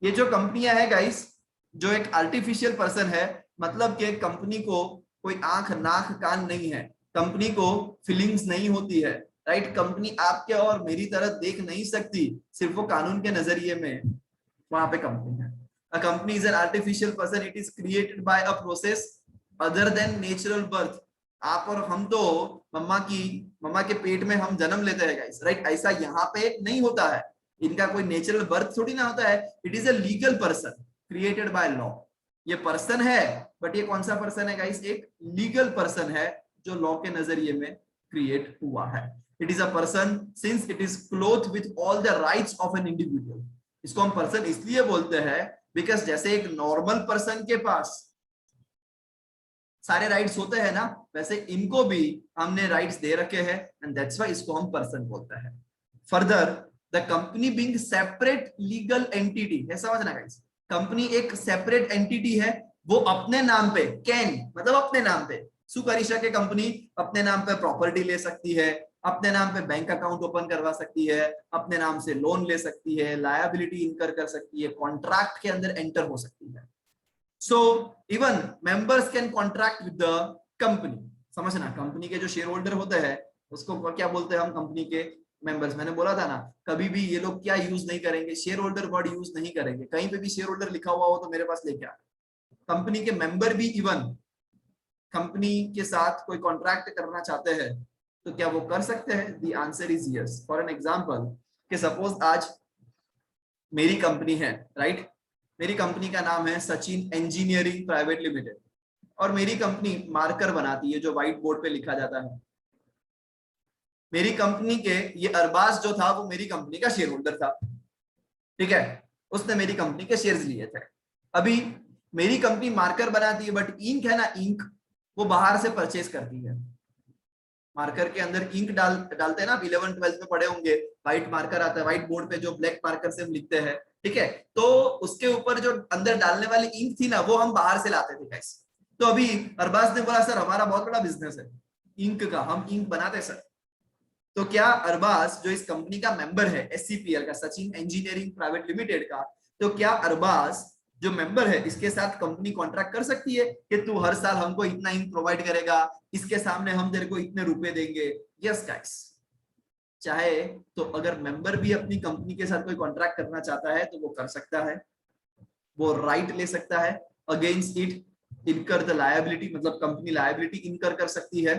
ये जो कंपनियां है गाइस, जो एक आर्टिफिशियल पर्सन है, मतलब कि कंपनी को कोई आंख नाक कान नहीं है, कंपनी को फीलिंग्स नहीं होती है, राइट? कंपनी आपके और मेरी तरह देख नहीं सकती, सिर्फ वो कानून के नजरिए में वहां पे कंपनी है। A company is an artificial person, it is created by a process other than natural birth. आप और हम तो मम्मा के पेट में हम जन्म लेते हैं गाइस, राइट? ऐसा यहाँ पे नहीं होता है, इनका कोई नेचुरल बर्थ थोड़ी ना होता है। It is a legal person created by law. ये पर्सन है, बट ये कौन सा पर्सन है गाइस? एक लीगल पर्सन है जो लॉ के नजरिए में क्रिएट हुआ है। It is a person since it is cloth with all the rights of an individual. इसको हम पर्सन इसलिए बोलते हैं बिकॉज जैसे एक नॉर्मल पर्सन के पास सारे राइट्स होते हैं ना, वैसे इनको भी हमने राइट्स दे रखे हैं, एंड दैट्स व्हाई इसको हम पर्सन बोलते हैं। Further, the company being separate legal entity है, समझना गाइस, कंपनी एक सेपरेट एंटिटी है, वो अपने नाम पे कैन मतलब अपने नाम पे सु करी सके, कंपनी अपने नाम पे प्रॉपर्टी ले सकती है, अपने नाम पे बैंक अकाउंट ओपन करवा सकती है, अपने नाम से लोन ले सकती है, लायबिलिटी इनकर कर सकती है, कॉन्ट्रैक्ट के अंदर एंटर हो सकती है। So even members can contract with the company। समझना, कंपनी के जो शेयर होल्डर होते हैं उसको क्या बोलते हैं हम? कंपनी के मेंबर्स। मैंने बोला था ना, कभी भी ये लोग क्या यूज नहीं करेंगे, शेयर होल्डर वर्ड यूज नहीं करेंगे। कहीं पे भी शेयर होल्डर लिखा हुआ हो तो मेरे पास लेके आ। कंपनी के मेंबर भी इवन कंपनी के साथ कोई कॉन्ट्रैक्ट करना चाहते हैं तो क्या वो कर सकते हैं? The answer is yes. For an example, कि सपोज आज मेरी कंपनी है, राइट? मेरी कंपनी का नाम है सचिन इंजीनियरिंग प्राइवेट लिमिटेड, और मेरी कंपनी मार्कर बनाती है जो व्हाइट बोर्ड पे लिखा जाता है। मेरी कंपनी के ये अरबाज जो था वो मेरी कंपनी का शेयर होल्डर था, ठीक है? उसने मेरी कंपनी के शेयर्स लिए थे। अभी मेरी कंपनी मार्कर बनाती है, बट इंक है ना, इंक वो बाहर से परचेज करती है। मार्कर के अंदर इंक डालते हैं ना, आप 11th-12th में पढ़े होंगे, व्हाइट मार्कर आता है, व्हाइट बोर्ड पे जो ब्लैक मार्कर से हम लिखते हैं, ठीक है? तो उसके ऊपर जो अंदर डालने वाली इंक थी ना, वो हम बाहर से लाते थे गाइस। तो अभी अरबाज ने बोला, सर हमारा बहुत बड़ा बिजनेस है इंक का, हम इंक बनाते सर। तो क्या अरबाज जो इस कंपनी का मेंबर है, SCPL का, सचिन इंजीनियरिंग प्राइवेट लिमिटेड का, तो क्या अरबाज जो मेंबर है इसके साथ कंपनी कॉन्ट्रैक्ट कर सकती है कि तू हर साल हमको इतना इंक प्रोवाइड करेगा, इसके सामने हम तेरे को इतने रुपए देंगे? यस गाइस, चाहे तो अगर मेंबर भी अपनी कंपनी के साथ कोई कॉन्ट्रैक्ट करना चाहता है तो वो कर सकता है, वो राइट ले सकता है। Against it incur the liability, मतलब कंपनी लायबिलिटी इनकर कर सकती है।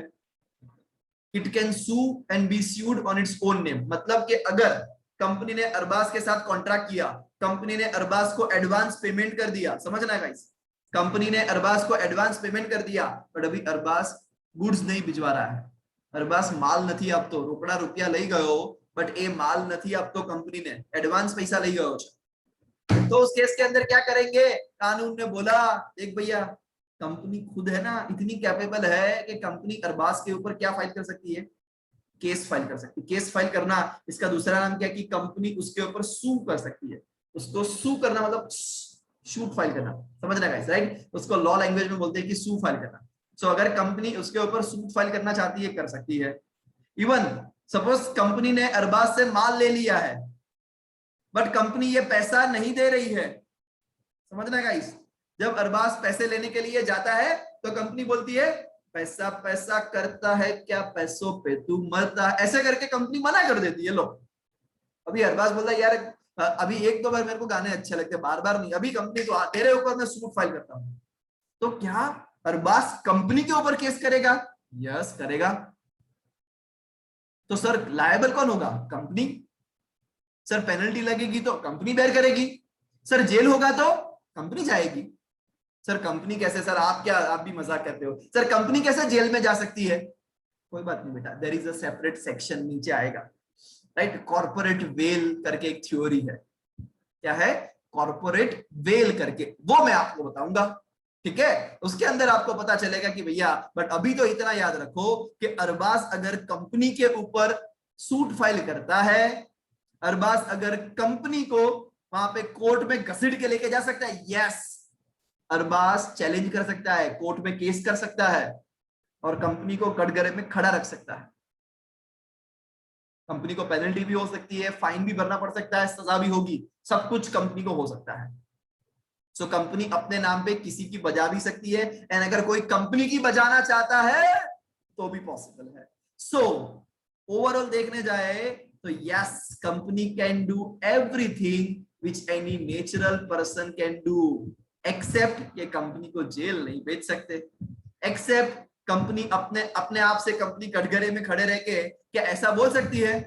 It can sue and be sued on its own name, मतलब कि अगर कंपनी ने अरबाज के साथ कॉन्ट्रैक्ट किया, कंपनी ने अरबाज को एडवांस पेमेंट कर दिया, समझना गाइस, कंपनी ने अरबाज को एडवांस पेमेंट कर दिया, बट अभी अरबाज गुड्स नहीं भिजवा रहा है, अरबाज माल नहीं आपतो, रोकड़ा रुपया लई गयो बट ए माल नहीं आपतो, कंपनी ने एडवांस पैसा लई गयो, तो उस केस के अंदर क्या करेंगे? कानून ने बोला, देख भैया, कंपनी खुद है ना इतनी कैपेबल है कि कंपनी अरबाज के ऊपर क्या फाइल कर सकती है? केस फाइल कर सकती है। केस फाइल करना, इसका दूसरा नाम क्या है कि कंपनी उसके ऊपर सू कर सकती है। उसको सू करना मतलब शूट फाइल करना, समझना गाइस, राइट? उसको लॉ लैंग्वेज में बोलते हैं कि सू फाइल करना। सो अगर कंपनी उसके ऊपर सूट फाइल करना चाहती है, कर सकती है। इवन सपोज कंपनी ने अरबाज से माल ले लिया है, बट कंपनी ये पैसा नहीं दे रही है। समझना गाइस, जब अरबाज पैसे लेने के लिए जाता है तो कंपनी बोलती है पैसा पैसा करता है क्या, पैसों पे तू मरता है, ऐसे करके कंपनी मना कर देती है। लो अभी अरबाज बोलता है यार अभी एक दो बार मेरे को गाने अच्छे लगते हैं, बार बार नहीं, अभी कंपनी तो तेरे ऊपर मैं सूट फाइल करता हूं, तो क्या अरबाज कंपनी के ऊपर केस करेगा? यस करेगा। तो सर लायबल कौन होगा? कंपनी। सर पेनल्टी लगेगी तो कंपनी बेयर करेगी। सर जेल होगा तो कंपनी जाएगी। सर कंपनी कैसे? सर आप क्या, आप भी मजाक करते हो, सर कंपनी कैसे जेल में जा सकती है? कोई बात नहीं बेटा, there is a separate section नीचे आएगा, राइट। कॉर्पोरेट वेल करके एक थ्योरी है। क्या है? कॉर्पोरेट वेल करके, वो मैं आपको बताऊंगा, ठीक है। उसके अंदर आपको पता चलेगा कि भैया, बट अभी तो इतना याद रखो कि अरबाज अगर कंपनी के ऊपर सूट फाइल करता है, अरबाज अगर कंपनी को वहां पे कोर्ट में घसीट के लेके जा सकता है। यस, अरबाज चैलेंज कर सकता है, कोर्ट में केस कर सकता है और कंपनी को कटघरे में खड़ा रख सकता है। कंपनी को पेनल्टी भी हो सकती है, फाइन भी भरना पड़ सकता है, सजा भी होगी, सब कुछ कंपनी को हो सकता है। सो कंपनी अपने नाम पे किसी की बजा भी सकती है, एंड अगर कोई कंपनी की बजाना चाहता है तो भी पॉसिबल है। सो ओवरऑल देखने जाए तो yes, company can do everything which any natural person can do, except ये कंपनी को जेल नहीं भेज सकते, एक्सेप्ट कंपनी अपने आप से कंपनी कटघरे में खड़े रह के क्या ऐसा बोल सकती है?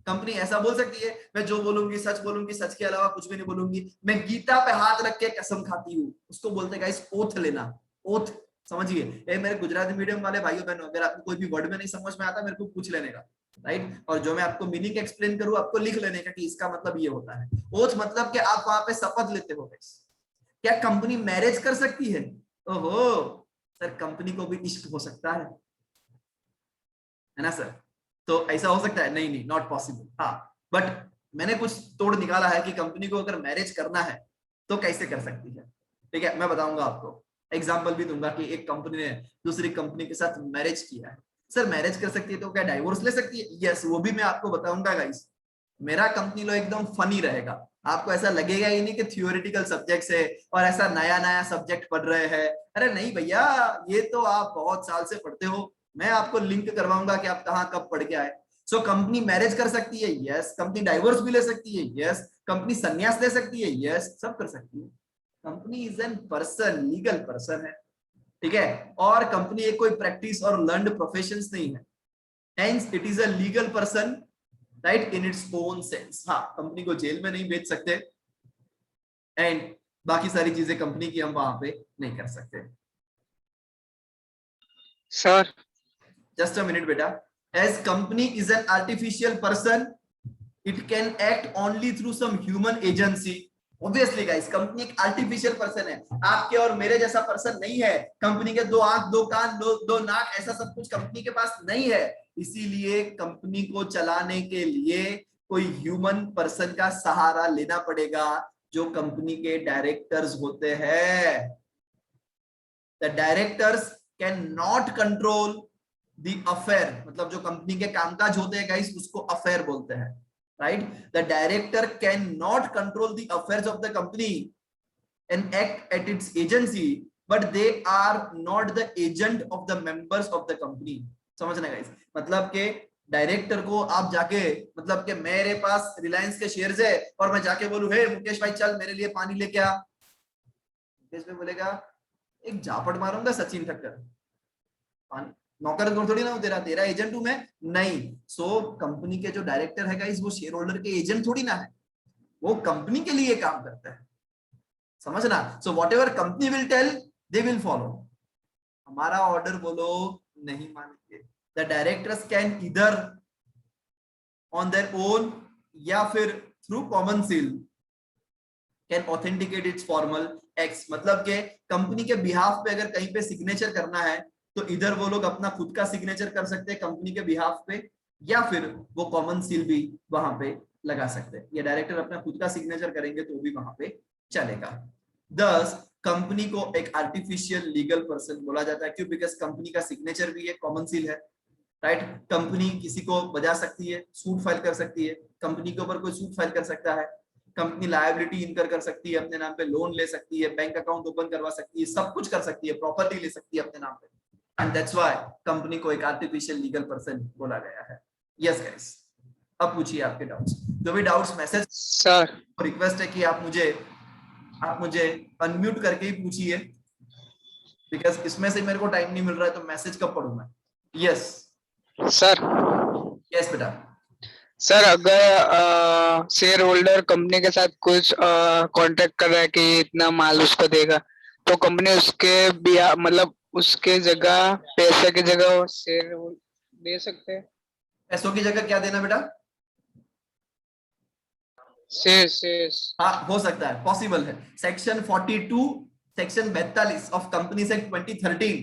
कंपनी ऐसा बोल सकती है मैं जो बोलूंगी, सच के अलावा कुछ भी नहीं बोलूंगी, मैं गीता पे हाथ रख के कसम खाती हूँ, उसको बोलते हैं गाइस ओथ लेना। ओथ समझिए, ये मेरे गुजराती मीडियम वाले भाइयों बहनों, अगर आपको कोई भी वर्ड में नहीं समझ में आता मेरे को पूछ लेने का, राइट। और जो मैं आपको मीनिंग एक्सप्लेन करूँ आपको लिख लेने का कि इसका मतलब ये होता है। ओथ मतलब कि आप वहां पे शपथ लेते हो। क्या कंपनी मैरिज कर सकती है? ओहो सर, कंपनी को भी इश्क हो सकता है ना सर? तो ऐसा हो सकता है? नहीं, नॉट पॉसिबल। हाँ, बट मैंने कुछ तोड़ निकाला है कि कंपनी को अगर मैरिज करना है तो कैसे कर सकती है। ठीक है, मैं बताऊंगा आपको, एग्जांपल भी दूंगा कि एक कंपनी ने दूसरी कंपनी के साथ मैरिज किया है। सर मैरिज कर सकती है तो क्या डाइवोर्स ले सकती है? यस, वो भी मैं आपको बताऊंगा गाइस। मेरा कंपनी लो एकदम फनी रहेगा, आपको ऐसा लगेगा ही नहीं कि थियोरेटिकल सब्जेक्ट्स है और ऐसा नया नया सब्जेक्ट पढ़ रहे हैं। अरे नहीं भैया, ये तो आप बहुत साल से पढ़ते हो, मैं आपको लिंक करवाऊंगा कि आप कहाँ कब पढ़ के आए। सो कंपनी मैरिज कर सकती है, यस। कंपनी डाइवोर्स भी ले सकती है, यस। कंपनी संन्यास ले सकती है, यस। सब कर सकती है। Company is an person, legal person है, ठीक है। और कंपनी एक कोई प्रैक्टिस और लर्न्ड प्रोफेशंस नहीं है, hence it is a legal person, right, in its own sense. हाँ, कंपनी को जेल में नहीं भेज सकते एंड बाकी सारी चीजें कंपनी की हम वहां पे नहीं कर सकते। सर जस्ट अ मिनट बेटा। As company is an artificial person, it can act only through some human agency. Obviously guys, company एक आर्टिफिशियल पर्सन है, आपके और मेरे जैसा पर्सन नहीं है। कंपनी के 2 आंख 2 कान 2 नाक ऐसा सब कुछ कंपनी के पास नहीं है, इसीलिए कंपनी को चलाने के लिए कोई ह्यूमन पर्सन का सहारा लेना पड़ेगा, जो कंपनी के डायरेक्टर्स होते हैं। The directors can not control the affair, मतलब जो कंपनी के कामकाज होते हैं गाइस उसको अफेयर बोलते हैं, right? The director cannot control the affairs of the company and act at its agency, but they are not the agent of the members of the company. समझना गाइस, मतलब के डायरेक्टर को आप जाके, मतलब के मेरे पास रिलायंस के शेयर्स है और मैं जाके बोलूं हे मुकेश भाई चल मेरे लिए पानी लेके आ, मुकेश भाई बोलेगा एक झापड़ मारूंगा सचिन ठक्कर, पानी नौकर थोड़ी ना हूं, तेरा एजेंट हूं मैं, नहीं। सो कंपनी के जो डायरेक्टर है गाइस वो शेयर होल्डर के एजेंट थोड़ी ना है, वो कंपनी के लिए काम करता है, समझना। So whatever company will tell they will follow, हमारा ऑर्डर बोलो नहीं मानेंगे। The directors can either on their own या फिर through common seal can authenticate its formal acts, मतलब के कंपनी के बिहाफ पे अगर कहीं पे सिग्नेचर करना है तो इधर वो लोग अपना खुद का सिग्नेचर कर सकते हैं कंपनी के बिहाफ पे, या फिर वो कॉमन सील भी वहां पे लगा सकते हैं। या डायरेक्टर अपना खुद का सिग्नेचर करेंगे तो भी वहां पे चलेगा। दस, कंपनी को एक आर्टिफिशियल लीगल पर्सन बोला जाता है, क्यों? बिकॉज कंपनी का सिग्नेचर भी एक कॉमन सील है, राइट। कंपनी किसी को बजा सकती है, सूट फाइल कर सकती है, कंपनी के ऊपर कोई सूट फाइल कर सकता है, कंपनी लायबिलिटी इनकर कर सकती है अपने नाम पे, लोन ले सकती है, बैंक अकाउंट ओपन करवा सकती है, सब कुछ कर सकती है, प्रॉपर्टी ले सकती है अपने नाम पे, एंड दैट्स व्हाई कंपनी को एक आर्टिफिशियल लीगल पर्सन बोला गया है। यस गाइस, अब पूछिए आपके डाउट्स, जो भी डाउट्स मैसेज सर रिक्वेस्ट है कि आप मुझे अनम्यूट करके ही पूछिए, बिकॉज इसमें से मेरे को टाइम नहीं मिल रहा है, तो मैसेज कब पढ़ूं मैं? यस सर यस बेटा। सर अगर शेयर होल्डर कंपनी के साथ कुछ कांटेक्ट कर रहा है कि इतना माल उसको देगा, तो कंपनी उसके मतलब उसके जगह पैसे की जगह शेयर दे सकते हैं? पैसों की जगह क्या देना बेटा? शेयर। हाँ, हो सकता है, पॉसिबल है। Section 42 section 42 of companies act 2013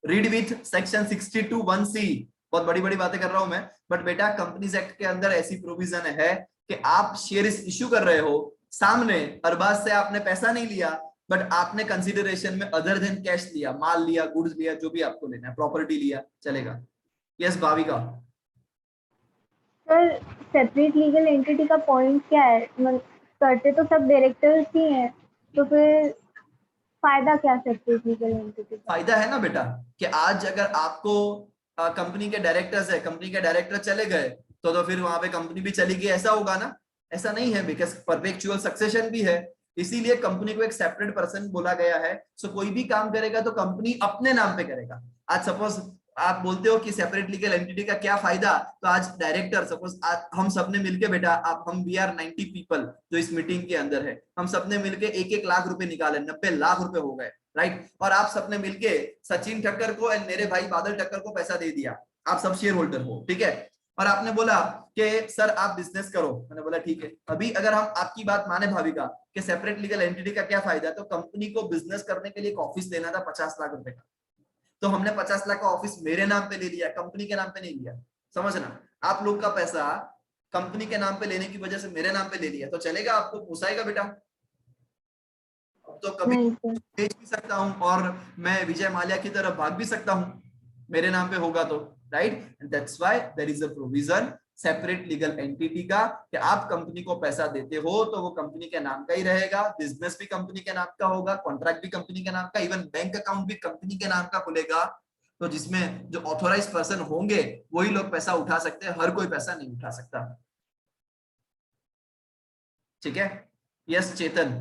read with section 62(1)(c). बहुत बड़ी बड़ी बातें कर रहा हूं मैं, बट बेटा कंपनीज एक्ट के अंदर ऐसी प्रोविजन है कि आप शेयर इश्यू कर रहे हो, सामने अरबाज से आपने पैसा नहीं लिया, बट आपने कंसीडरेशन में अदर देन कैश लिया, माल लिया, गुड्स लिया, जो भी आपको लेना है, प्रॉपर्टी लिया, चलेगा। Yes Bhavika. Sir separate legal entity का पॉइंट क्या है? करते तो सब डायरेक्टर्स ही हैं, तो फिर फायदा क्या सेपरेट लीगल एंटिटी का? फायदा है ना बेटा कि आज अगर आपको कंपनी के डायरेक्टर्स है, कंपनी के डायरेक्टर चले गए तो फिर वहां पे कंपनी भी चली गई, ऐसा होगा ना? ऐसा नहीं है, बिकॉज परपेचुअल सक्सेशन भी है, इसीलिए कंपनी को एक सेपरेट पर्सन बोला गया है। सो कोई भी काम करेगा तो कंपनी अपने नाम पे करेगा। आज सपोज आप बोलते हो कि सेपरेट लीगल एंटिटी का क्या फायदा, तो आज डायरेक्टर सपोज आज हम सबने मिलके बेटा, आप हम वी आर 90 पीपल जो इस मीटिंग के अंदर है, हम सबने मिलके 1-1 लाख रुपए निकाले, 90 लाख रुपए हो गए, राइट? और आप सबने मिलके सचिन ठक्कर को एंड मेरे भाई बादल ठक्कर को पैसा दे दिया, आप सब शेयर होल्डर हो, ठीक है? और आपने बोला कि सर आप बिजनेस करो, मैंने बोला ठीक है। अभी अगर हम आपकी बात माने भाविका कि सेपरेट लीगल एंटिटी का क्या फायदा, तो कंपनी को बिजनेस करने के लिए एक ऑफिस लेना था 50 लाख रुपए का, तो हमने 50 लाख का ऑफिस मेरे नाम पे ले लिया, कंपनी के नाम पे नहीं लिया। समझना, आप लोग का पैसा कंपनी के नाम पे लेने की वजह से मेरे नाम पे ले लिया, तो चलेगा? आपको पोसाएगा बेटा? तो कभी बेच भी सकता हूं और मैं विजय माल्या की तरफ भाग भी सकता हूं, मेरे नाम पे होगा तो, right? That's why there is a provision separate legal entity का, कि आप कंपनी को पैसा देते हो तो वो कंपनी के नाम का ही रहेगा, बिजनेस भी कंपनी के नाम का होगा, कॉन्ट्रैक्ट भी कंपनी के नाम का, इवन बैंक अकाउंट भी कंपनी के नाम का खुलेगा। तो जिसमें जो ऑथोराइज्ड पर्सन होंगे वही लोग पैसा उठा सकते हैं, हर कोई पैसा नहीं उठा सकता, ठीक है? यस चेतन।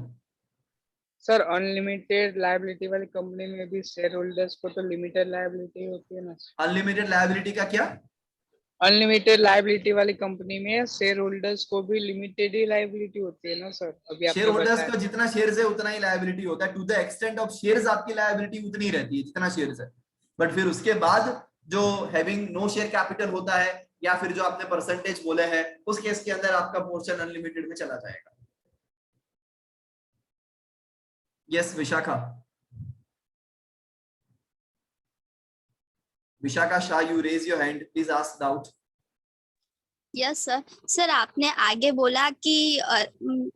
सर अनलिमिटेड लायबिलिटी वाली कंपनी में भी शेयर होल्डर्स को तो लिमिटेड लायबिलिटी होती है ना? अनलिमिटेड लायबिलिटी का क्या? अनलिमिटेड लायबिलिटी वाली कंपनी में शेयर होल्डर्स को भी लिमिटेड ही लायबिलिटी होती है ना सर? अभी शेयर आपने होल्डर्स बताया। का जितना शेयर्स है उतना ही लायबिलिटी होता है, to the extent of shares आपकी लायबिलिटी उतनी ही रहती है जितना शेयर्स है, बट फिर उसके बाद जो हैविंग नो शेयर कैपिटल होता है, या फिर जो आपने परसेंटेज बोले हैं, उस केस के अंदर आपका पोर्शन अनलिमिटेड में चला जाएगा। Yes Vishakha. Vishakha Shah, you raise your hand, please ask doubt. Yes sir. Sir आपने आगे बोला कि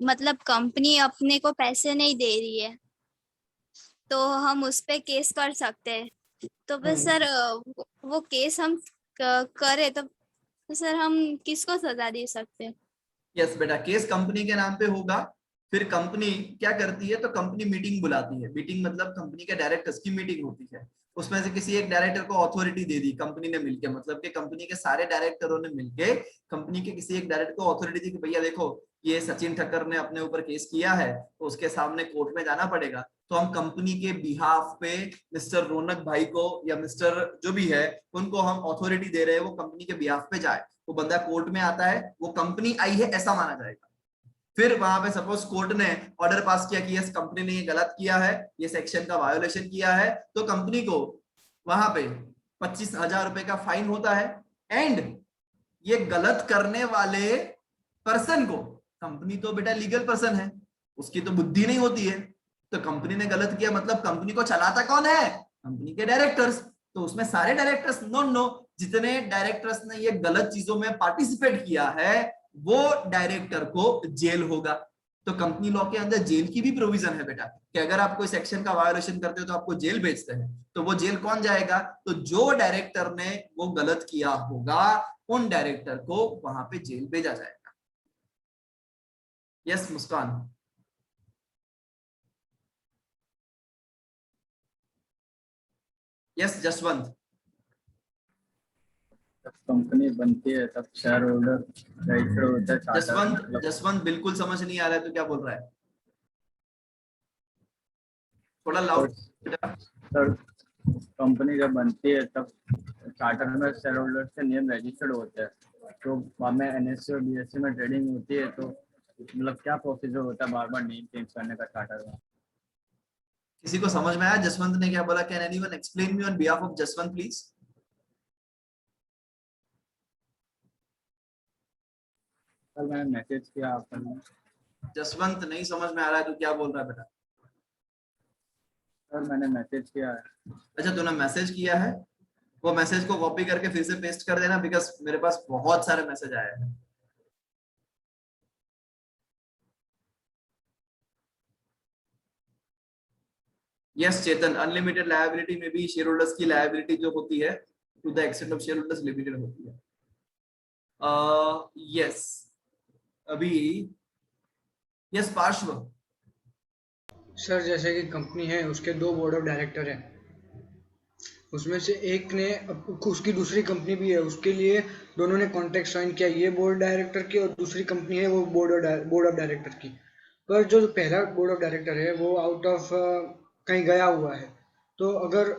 मतलब कंपनी अपने को पैसे नहीं दे रही है तो हम उस पे केस कर सकते हैं, तो बस सर वो केस हम करें तो सर हम किसको सजा दे सकते हैं? यस बेटा, केस कंपनी के नाम पे होगा, फिर कंपनी क्या करती है, तो कंपनी मीटिंग बुलाती है, मीटिंग मतलब कंपनी के डायरेक्टर्स की मीटिंग होती है, उसमें से किसी एक डायरेक्टर को अथॉरिटी दे दी कंपनी ने मिलके, मतलब कि कंपनी के सारे डायरेक्टरों ने मिलके कंपनी के किसी एक डायरेक्टर को अथॉरिटी दी कि भैया देखो ये सचिन ठक्कर ने अपने ऊपर केस किया है तो उसके सामने कोर्ट में जाना पड़ेगा, तो हम कंपनी के बिहाफ पे मिस्टर रौनक भाई को या मिस्टर जो भी है उनको हम अथॉरिटी दे रहे हैं, वो कंपनी के बिहाफ पे जाए, वो बंदा कोर्ट में आता है, वो कंपनी आई है ऐसा माना जाएगा। फिर वहां पे सपोज कोर्ट ने ऑर्डर पास किया कि यस कंपनी ने ये गलत किया है, ये सेक्शन का वायोलेशन किया है, तो कंपनी को वहां पे 25,000 रुपए का फाइन होता है, एंड ये गलत करने वाले पर्सन को, कंपनी तो बेटा लीगल पर्सन है, उसकी तो बुद्धि नहीं होती है, तो कंपनी ने गलत किया मतलब कंपनी को चलाता कौन है? कंपनी के डायरेक्टर्स, तो उसमें सारे डायरेक्टर्स नो जितने डायरेक्टर्स ने ये गलत चीजों में पार्टिसिपेट किया है वो डायरेक्टर को जेल होगा। तो कंपनी लॉ के अंदर जेल की भी प्रोविजन है बेटा, कि अगर आप कोई सेक्शन का वायोलेशन करते हो तो आपको जेल भेजते हैं, तो वो जेल कौन जाएगा? तो जो डायरेक्टर ने वो गलत किया होगा उन डायरेक्टर को वहां पे जेल भेजा जाएगा। यस मुस्कान। यस जसवंत। जब कंपनी बनती है तब शेयर होल्डर रजिस्टर्ड होता है charter जसवंत मतलब जसवंत बिल्कुल समझ नहीं आ रहा है तो क्या बोल रहा है, थोड़ा लाउड। सर कंपनी जब बनती है तब चार्टर में शेयर होल्डर से नेम रजिस्टर्ड होता है, तो वहाँ में एनएससी और बीएससी में ट्रेडिंग होती है, तो मतलब क्या प्रोसीजर होता है बार बार नेम चेंज करने का चार्टर में? किसी को समझ में आया जसवंत ने क्या बोला? Can anyone explain me on behalf of Jaswant please? Sir मैंने मैसेज किया आपको। जसवंत नहीं समझ में आ रहा है तो क्या बोल रहा है बेटा? सर मैंने मैसेज किया है। अच्छा तूने मैसेज किया है, वो मैसेज को कॉपी करके फिर से पेस्ट कर देना, बिकॉज मेरे पास बहुत सारे मैसेज आए हैं। यस चेतन, अनलिमिटेड लायबिलिटी में भी शेयर होल्डर्स की लायबिलिटी जो होती है to the extent of shareholders limited होती है। यस अभी यस पार्श्व। सर जैसे कि कंपनी है उसके 2 बोर्ड ऑफ डायरेक्टर हैं, उसमें से एक ने उसकी दूसरी कंपनी भी है, उसके लिए दोनों ने कॉन्ट्रैक्ट साइन किया, ये बोर्ड डायरेक्टर की और दूसरी कंपनी है वो बोर्ड ऑफ डायरेक्टर की। पर जो पहला बोर्ड ऑफ डायरेक्टर है वो आउट ऑफ कहीं गया हुआ है, तो अगर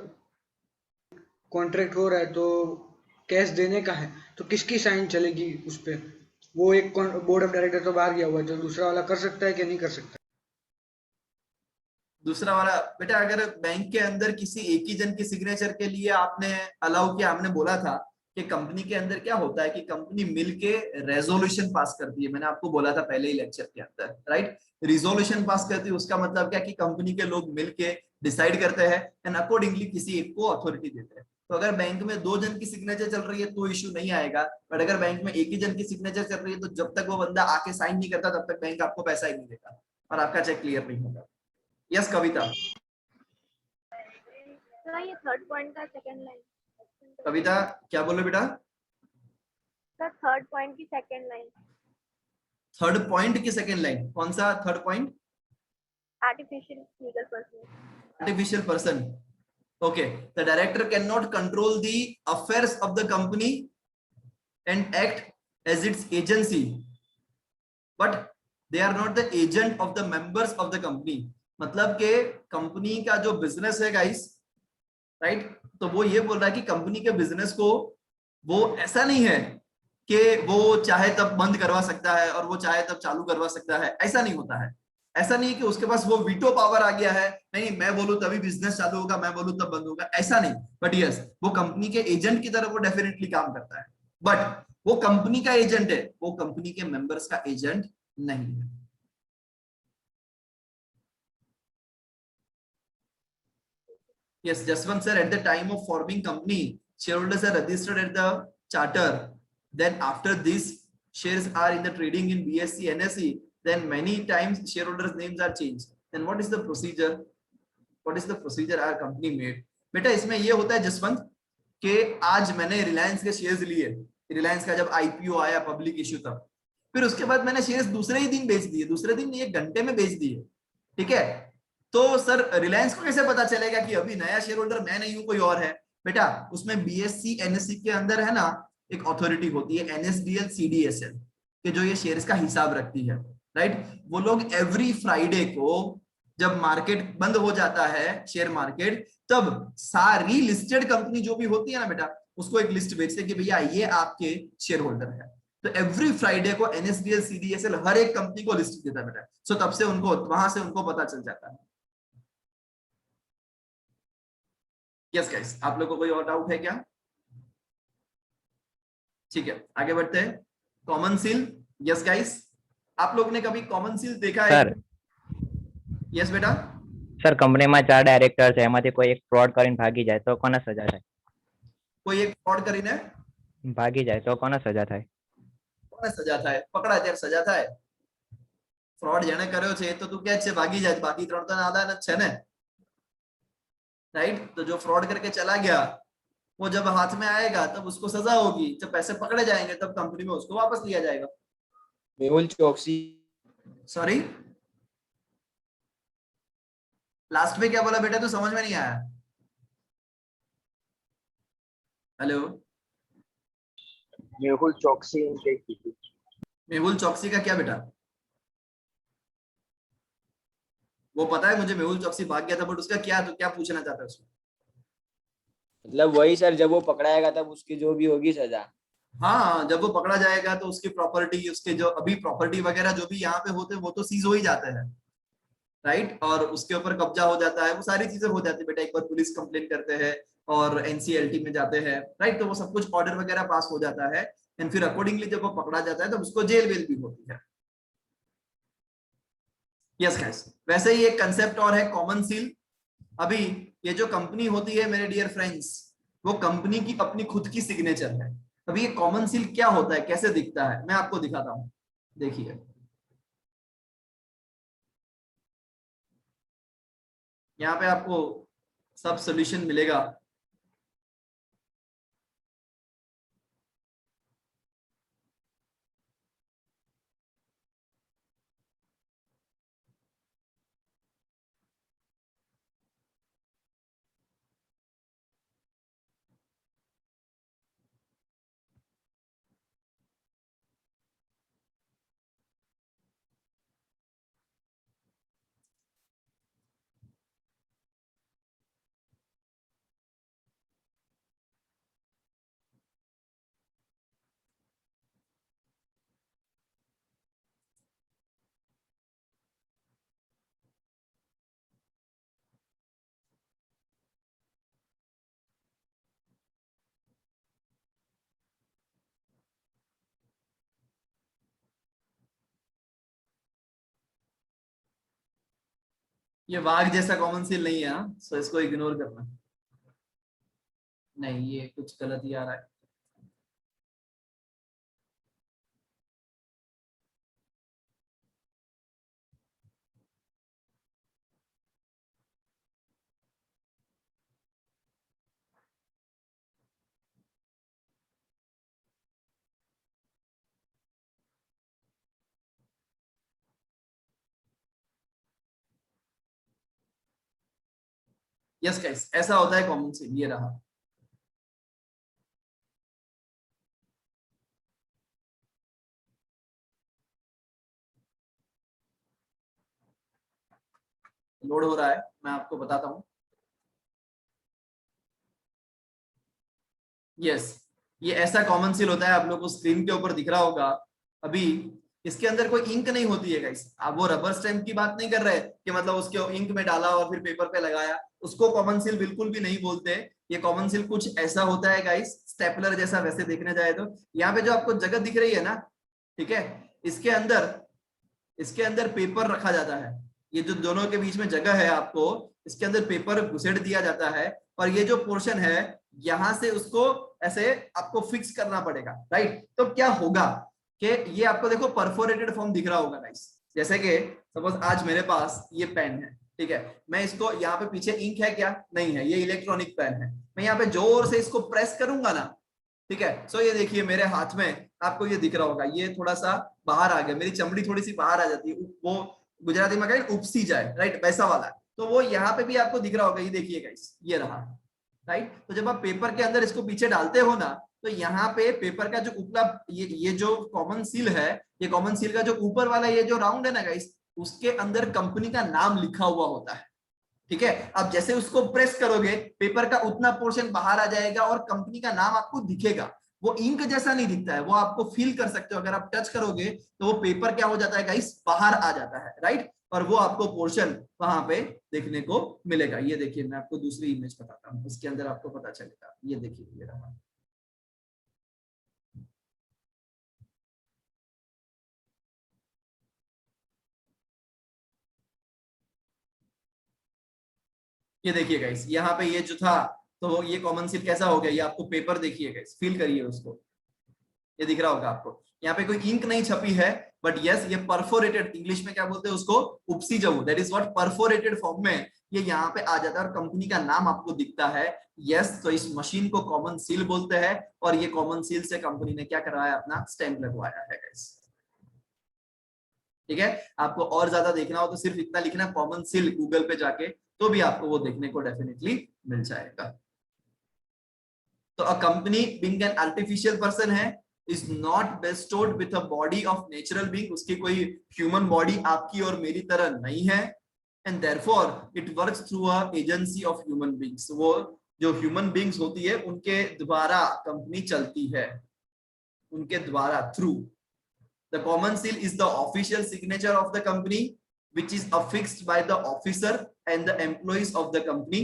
कॉन्ट्रैक्ट हो रहा है तो कैश देने का है तो किसकी साइन चलेगी उस पर? वो एक बोर्ड ऑफ डायरेक्टर तो बाहर गया हुआ है, तो दूसरा वाला कर सकता है कि नहीं कर सकता? दूसरा वाला बेटा, अगर बैंक के अंदर किसी एक ही जन की सिग्नेचर के लिए आपने अलाउ किया, हमने बोला था कि कंपनी के अंदर क्या होता है कि कंपनी मिलके रेजोल्यूशन पास करती है, मैंने आपको बोला था पहले ही लेक्चर के अंदर, राइट? रिजोल्यूशन पास करती है, उसका मतलब क्या कि कंपनी के लोग मिलके डिसाइड करते हैं एंड अकॉर्डिंगली किसी एक को अथॉरिटी देते हैं। तो अगर बैंक में 2 जन की सिग्नेचर चल रही है तो इश्यू नहीं आएगा, बट अगर बैंक में एक ही जन की सिग्नेचर चल रही है तो जब तक वो बंदा आके साइन नहीं करता तब तक बैंक आपको पैसा ही नहीं देता और आपका चेक क्लियर नहीं होगा। यस कविता। ये थर्ड पॉइंट का सेकंड लाइन। कविता क्या बोल रहे बेटा? सर थर्ड पॉइंट की सेकंड लाइन। थर्ड पॉइंट की सेकंड लाइन कौन सा third point? Artificial legal person. Artificial person. Okay, the director cannot control the affairs of the company and act as its agency, but they are not the agent of the members of the company. मतलब के company का जो business है guys, right? तो वो ये बोल रहा है कि कंपनी के बिजनेस को वो ऐसा नहीं है कि वो चाहे तब बंद करवा सकता है और वो चाहे तब चालू करवा सकता है, ऐसा नहीं होता है। ऐसा नहीं कि उसके पास वो वीटो पावर आ गया है, नहीं मैं बोलूं तभी बिजनेस चालू होगा, मैं बोलूं तब बंद होगा, ऐसा नहीं। बट यस वो कंपनी के एजेंट की तरह वो डेफिनेटली काम करता है, बट वो कंपनी का एजेंट है, वो कंपनी के मेंबर्स का एजेंट नहीं है। Yes, Jaswant sir, at the time of forming company, shareholders are registered at the charter. Then after this, shares are in the trading in BSE, NSE. Then many times shareholders' names are changed. Then what is the procedure? What is the procedure our company made? बेटा इसमें ये होता है जसवंत कि आज मैंने रिलायंस के shares लिए, रिलायंस का जब आईपीओ आया पब्लिक इश्यू तब, फिर उसके बाद मैंने शेयर्स दूसरे ही दिन बेच दिए, दूसरे दिन नहीं 1 घंटे में बेच दिए, ठीक है? तो सर रिलायंस को कैसे पता चलेगा कि अभी नया शेयर होल्डर मैं नहीं हूं कोई और है? बेटा उसमें बीएससी एनएससी के अंदर है ना एक अथॉरिटी होती है एनएसडीएल सीडीएसएल के जो ये शेयर्स का हिसाब रखती है, राइट? वो लोग एवरी फ्राइडे को जब मार्केट बंद हो जाता है शेयर मार्केट, तब सारी लिस्टेड कंपनी जो भी होती है ना बेटा उसको एक लिस्ट भेजते हैं कि भैया ये आपके शेयर होल्डर है। तो एवरी फ्राइडे को एनएसडीएल सीडीएसएल हर एक कंपनी को लिस्ट देता है बेटा। सो तब से उनको वहां से उनको पता चल जाता है। यस गाइस, आप लोगों को कोई और डाउट है क्या? ठीक है आगे बढ़ते हैं। कॉमन सील, यस गाइस, आप लोगों ने कभी कॉमन सील देखा है? सर यस बेटा। सर કંપનીમાં 4 ડાયરેક્ટર છે, એમાંથી કોઈ એક ફ્રોડ કરીને ભાગી જાય તો કોને સજા થાય? કોઈ એક ફ્રોડ કરીને ભાગી જાય તો કોને સજા થાય? કોને સજા થાય? પકડા ત્યારે સજા થાય। ફ્રોડ જેણે કર્યો છે તો તું કે છે ભાગી જાય, બાકી 3 તો નાદાન જ છે ને, राइट? तो जो फ्रॉड करके चला गया वो जब हाथ में आएगा तब उसको सजा होगी, जब पैसे पकड़े जाएंगे तब कंपनी में उसको वापस लिया जाएगा। मेहुल चौकसी। सॉरी, लास्ट में क्या बोला बेटा, तो समझ में नहीं आया। हेलो, मेहुल चौकसी इनटेक की थी। मेहुल चौकसी का क्या बेटा? वो पता है मुझे, मेहुल चौकसी भाग गया था, बट उसका क्या, तो क्या पूछना चाहता है उसमें? मतलब वही सर, जब वो पकड़ाएगा तब उसकी जो भी होगी सजा। हाँ, जब वो पकड़ा जाएगा तो उसकी प्रॉपर्टी, उसके जो अभी प्रॉपर्टी वगैरह जो भी यहाँ पे होते हैं वो तो सीज हो ही जाते हैं, राइट, और उसके ऊपर कब्जा हो जाता है, वो सारी चीजें हो जाती है बेटा। एक बार पुलिस कंप्लेंट करते हैं और एनसीएलटी में जाते हैं, राइट, तो वो सब कुछ ऑर्डर वगैरह पास हो जाता है, एंड फिर अकॉर्डिंगली जब वो पकड़ा जाता है तो उसको जेल वेल भी होती है। यस गाइस, वैसे ही एक कंसेप्ट और है कॉमन सील। अभी ये जो कंपनी होती है मेरे डियर फ्रेंड्स, वो कंपनी की अपनी खुद की सिग्नेचर है। अभी ये कॉमन सील क्या होता है, कैसे दिखता है, मैं आपको दिखाता हूं, देखिए। यहाँ पे आपको सब सॉल्यूशन मिलेगा। ये वाघ जैसा कॉमन सील नहीं है, हाँ, सो इसको इग्नोर करना। नहीं, ये कुछ गलत ही आ रहा है। यस गाइस, ऐसा होता है कॉमन सील, ये रहा। लोड हो रहा है, मैं आपको बताता हूँ। यस, ये ऐसा कॉमन सील होता है, आप लोग को स्क्रीन के ऊपर दिख रहा होगा। अभी इसके अंदर कोई इंक नहीं होती है गाइस। आप वो रबर स्टैम्प की बात नहीं कर रहे कि मतलब उसके इंक में डाला और फिर पेपर पे लगाया, उसको कॉमन सील बिल्कुल भी नहीं बोलते। ये कॉमन सील कुछ ऐसा होता है गाइस, स्टेपलर जैसा वैसे देखने जाए तो। यहाँ पे जो आपको जगह दिख रही है ना, ठीक है, इसके अंदर पेपर रखा जाता है। ये जो दोनों के बीच में जगह है, आपको इसके अंदर पेपर घुसेड़ दिया जाता है, और ये जो पोर्शन है यहां से उसको ऐसे आपको फिक्स करना पड़ेगा, राइट। तो क्या होगा कि ये आपको देखो परफोरेटेड फॉर्म दिख रहा होगा गाइस। जैसे कि सपोज आज मेरे पास ये पेन है, ठीक है, मैं इसको यहाँ पे पीछे इंक है क्या, नहीं है, ये इलेक्ट्रॉनिक पेन है। मैं यहाँ पे जोर से इसको प्रेस करूंगा ना, ठीक है, सो ये देखिए मेरे हाथ में आपको ये दिख रहा होगा, ये थोड़ा सा बाहर आ गया, मेरी चमड़ी थोड़ी सी बाहर आ जाती है, वो गुजराती में कहें उपसी जाए, राइट, वैसा वाला। तो वो यहाँ पे भी आपको दिख रहा होगा, ये देखिए गाइस, ये रहा, राइट। तो जब आप पेपर के अंदर इसको पीछे डालते हो ना, तो यहाँ पे पेपर का जो ऊपला ये जो कॉमन सील है, ये कॉमन सील का जो ऊपर वाला ये जो राउंड है ना गाइस, उसके अंदर कंपनी का नाम लिखा हुआ होता है, ठीक है। अब जैसे उसको प्रेस करोगे, पेपर का उतना पोर्शन बाहर आ जाएगा और कंपनी का नाम आपको दिखेगा। वो इंक जैसा नहीं दिखता है, वो आपको फील कर सकते हो, अगर आप टच करोगे तो वो पेपर क्या हो जाता है गाइस, बाहर आ जाता है, राइट, और वो आपको पोर्शन वहां पे देखने को मिलेगा। ये देखिए, मैं आपको दूसरी इमेज बताता हूँ, इसके अंदर आपको पता चलेगा। ये देखिए, ये रहा, ये देखिए गाइस, यहाँ पे ये जो था, तो ये कॉमन सील कैसा हो गया, ये आपको पेपर देखिए गाइस, फील करिए उसको, ये दिख रहा होगा आपको। यहाँ पे कोई इंक नहीं छपी है, बट यस, ये परफोरेटेड, इंग्लिश में क्या बोलते हैं उसको, उपसी जबू, that is what, perforated form में ये यहाँ पे आ जाता है और कंपनी का नाम आपको दिखता है। यस, तो इस मशीन को कॉमन सील बोलते हैं, और ये कॉमन सील से कंपनी ने क्या कराया, अपना स्टैंप लगवाया है गाइस। ठीक है, आपको और ज्यादा देखना हो तो सिर्फ इतना लिखना कॉमन सील गूगल पे जाके, तो भी आपको वो देखने को डेफिनेटली मिल जाएगा। तो a company being an artificial person है, is not bestowed with a body of natural being, उसकी कोई ह्यूमन बॉडी आपकी और मेरी तरह नहीं है, and therefore it works through a agency of human beings, वो जो ह्यूमन बीइंग्स होती है उनके द्वारा कंपनी चलती है, उनके द्वारा, through. The common seal is the official signature of the company, which is affixed by the officer and the employees of the company.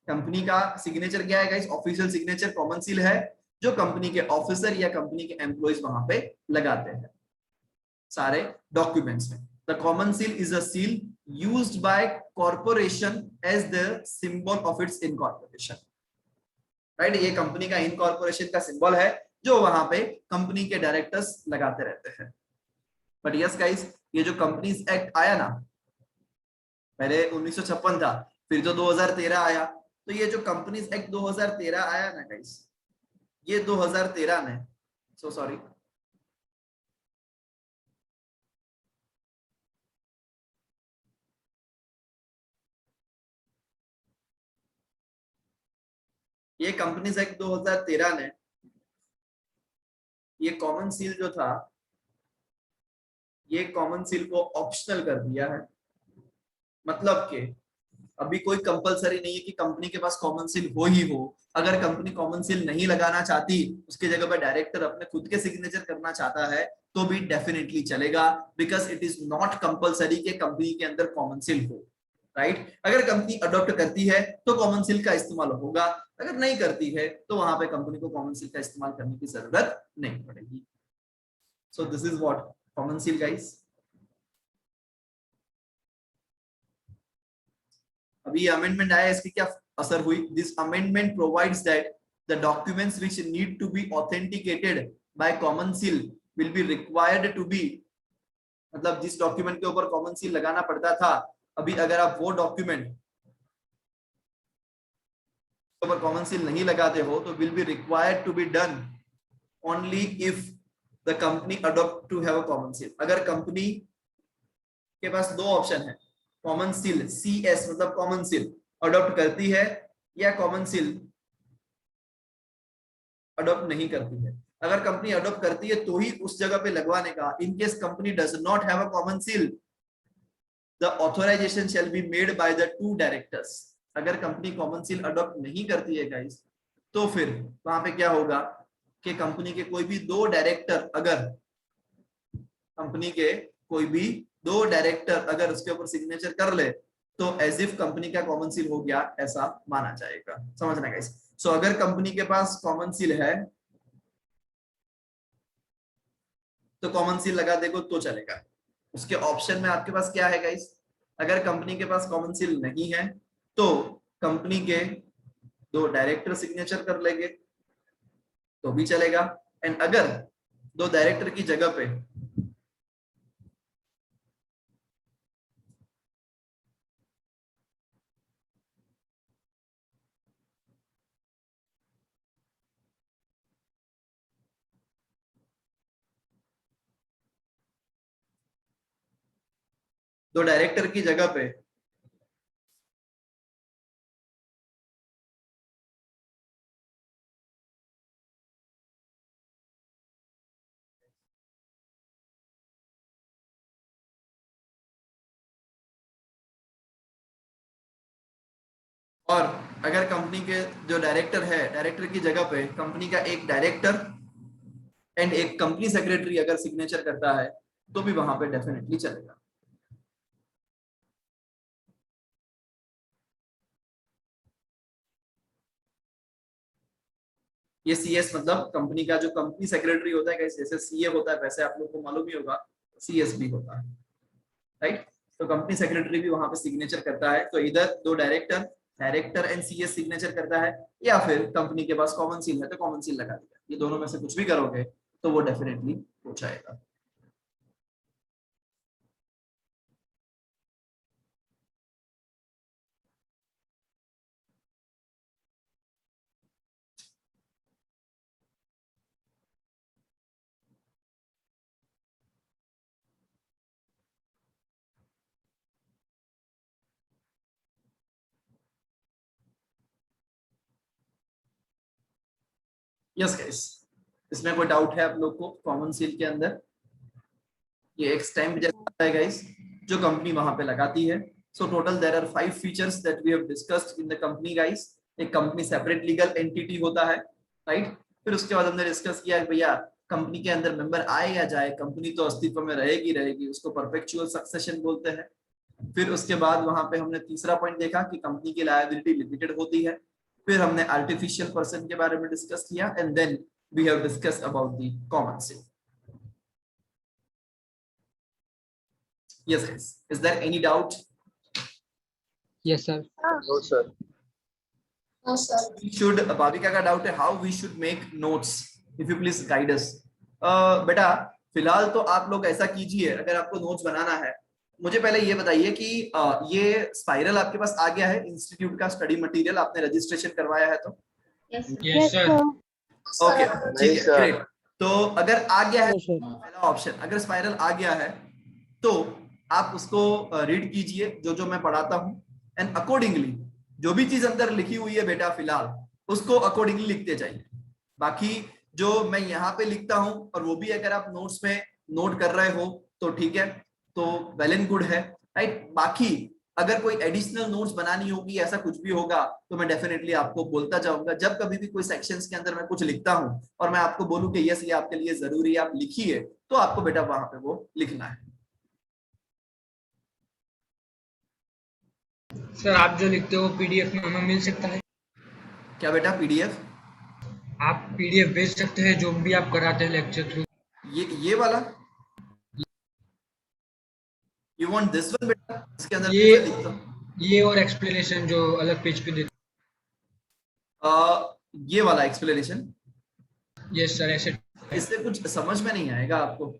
Company का सिग्नेचर क्या है guys? Official signature common seal है, जो company के officer या company के employees वहां पे लगाते हैं सारे डॉक्यूमेंट्स में। The common seal is a seal used by corporation as the symbol of its incorporation, right? ये कंपनी का इनकॉर्पोरेशन का सिंबल है जो वहां पे कंपनी के डायरेक्टर्स लगाते रहते हैं। बट यस गाइस, ये जो कंपनीज एक्ट आया ना, पहले 1956 था, फिर जो 2013 आया, तो ये जो कंपनीज एक्ट 2013 आया ना गाइस, ये 2013 में, सो सॉरी, ये कंपनीज एक्ट 2013 ने ये कॉमन सील जो था, ये कॉमन सील को ऑप्शनल कर दिया है। मतलब कि अभी कोई कंपलसरी नहीं है कि कंपनी के पास कॉमन सील हो ही हो। अगर कंपनी कॉमन सील नहीं लगाना चाहती, उसके जगह पर डायरेक्टर अपने खुद के सिग्नेचर करना चाहता है, तो भी डेफिनेटली चलेगा, because it is not compulsory कि कंपनी के अंदर कॉमन सील हो, राइट? अगर कंपनी अडॉप्ट करती है तो कॉमन सील का इस्तेमाल होगा, अगर नहीं करती है तो वहां पे कंपनी को कॉमन सील का इस्तेमाल करने की जरूरत नहीं पड़ेगी। So this is what common seal guys. अभी अमेंडमेंट आया, इसकी क्या असर हुई? This amendment provides that the documents which need to be authenticated by common seal will be required to be, मतलब जिस डॉक्यूमेंट के ऊपर कॉमन सील लगाना पड़ता था, अभी अगर आप वो डॉक्यूमेंट के ऊपर कॉमन सील नहीं लगाते हो तो will be required to be done only if the company adopt to have a common seal. अगर कंपनी के पास दो ऑप्शन है, कॉमन सील CS मतलब कॉमन सील अडॉप्ट करती है या कॉमन सील अडॉप्ट नहीं करती है। अगर कंपनी अडॉप्ट करती है तो ही उस जगह पे लगवाने का। In case company does not have a common seal, the authorization shall be made by the two directors. अगर कंपनी कॉमन सील अडॉप्ट नहीं करती है गाइस, तो फिर वहां पे क्या होगा कि कंपनी के कोई भी दो डायरेक्टर, अगर कंपनी के कोई भी दो डायरेक्टर अगर उसके ऊपर सिग्नेचर कर ले, तो एज इफ कंपनी का कॉमन सील हो गया ऐसा माना जाएगा। समझना गाइस? सो अगर कंपनी के पास कॉमन सील है तो कॉमन सील लगा देखो तो चलेगा। उसके ऑप्शन में आपके पास क्या है गाइस? अगर कंपनी के पास कॉमन सील नहीं है तो कंपनी के दो डायरेक्टर सिग्नेचर कर लेंगे तो भी चलेगा, एंड अगर दो डायरेक्टर की जगह पे दो डायरेक्टर की जगह पे और अगर कंपनी के जो डायरेक्टर है, डायरेक्टर की जगह पे कंपनी का एक डायरेक्टर एंड एक कंपनी सेक्रेटरी अगर सिग्नेचर करता है तो भी वहां पे डेफिनेटली चलेगा। ये CS मतलब कंपनी का जो कंपनी सेक्रेटरी होता है, जैसे CA होता है वैसे आप लोग को मालूम ही होगा CS भी होता है, राइट? तो कंपनी सेक्रेटरी भी वहां पे सिग्नेचर करता है। तो इधर दो डायरेक्टर एंड CS सिग्नेचर करता है, या फिर कंपनी के पास कॉमन सील है तो कॉमन सील लगा दिया। ये दोनों में से कुछ भी करोगे तो वो डेफिनेटली हो जाएगा। यस गाइस, इसमें कोई डाउट है आप लोग को? कॉमन सील के अंदर ये एक स्टैम्प जैसा है गाइस, जो कंपनी वहां पे लगाती है। So total there are 5 features that we have discussed in the company guys. एक कंपनी सेपरेट लीगल एंटिटी होता है, राइट। फिर उसके बाद हमने डिस्कस किया भैया कंपनी के अंदर मेंबर आए या जाए, कंपनी तो अस्तित्व में रहेगी, उसको परपेचुअल सक्सेशन बोलते हैं। फिर उसके बाद वहां पे हमने तीसरा पॉइंट देखा कि कंपनी की लायबिलिटी लिमिटेड होती है। फिर हमने आर्टिफिशियल पर्सन के बारे में डिस्कस किया, and then we have discussed about the common seal. Yes guys, is there any doubt? Yes sir. No sir. We should, Bhavika का डाउट है how we should make notes, if you please guide us. बेटा फिलहाल तो आप लोग ऐसा कीजिए, अगर आपको नोट्स बनाना है, मुझे पहले ये बताइए कि ये स्पाइरल आपके पास आ गया है इंस्टीट्यूट का स्टडी मटेरियल, आपने रजिस्ट्रेशन करवाया है तो? Yes sir. ओके ठीक है, ग्रेट। तो अगर आ गया है पहला ऑप्शन, अगर स्पाइरल आ गया है तो आप उसको रीड कीजिए जो जो मैं पढ़ाता हूं, एंड अकॉर्डिंगली जो भी चीज अंदर लिखी हुई है बेटा फिलहाल उसको अकॉर्डिंगली लिखते जाइए। बाकी जो मैं यहाँ पे लिखता हूं, और वो भी अगर आप नोट्स में नोट कर रहे हो तो ठीक है, तो वेल एंड गुड है, राइट। बाकी अगर कोई एडिशनल नोट्स बनानी होगी, ऐसा कुछ भी होगा तो मैं डेफिनेटली आपको बोलता जाऊंगा। जब कभी भी कोई सेक्शंस के अंदर मैं कुछ लिखता हूं और मैं आपको बोलूं कि यस ये आपके लिए जरूरी है, आप लिखिए, तो आपको बेटा वहां पे वो लिखना है। सर आप जो लिखते हो पीडीएफ में हमें मिल सकता है? क्या बेटा पीडीएफ? आप पीडीएफ भेज सकते हैं जो भी आप कराते हैं लेक्चर थ्रू? ये वाला यू वांट दिस वन बेटा, इसके अंदर ये और एक्सप्लेनेशन जो अलग पेज पे देते? ये वाला एक्सप्लेनेशन? यस सर, ऐसे इससे कुछ समझ में नहीं आएगा आपको।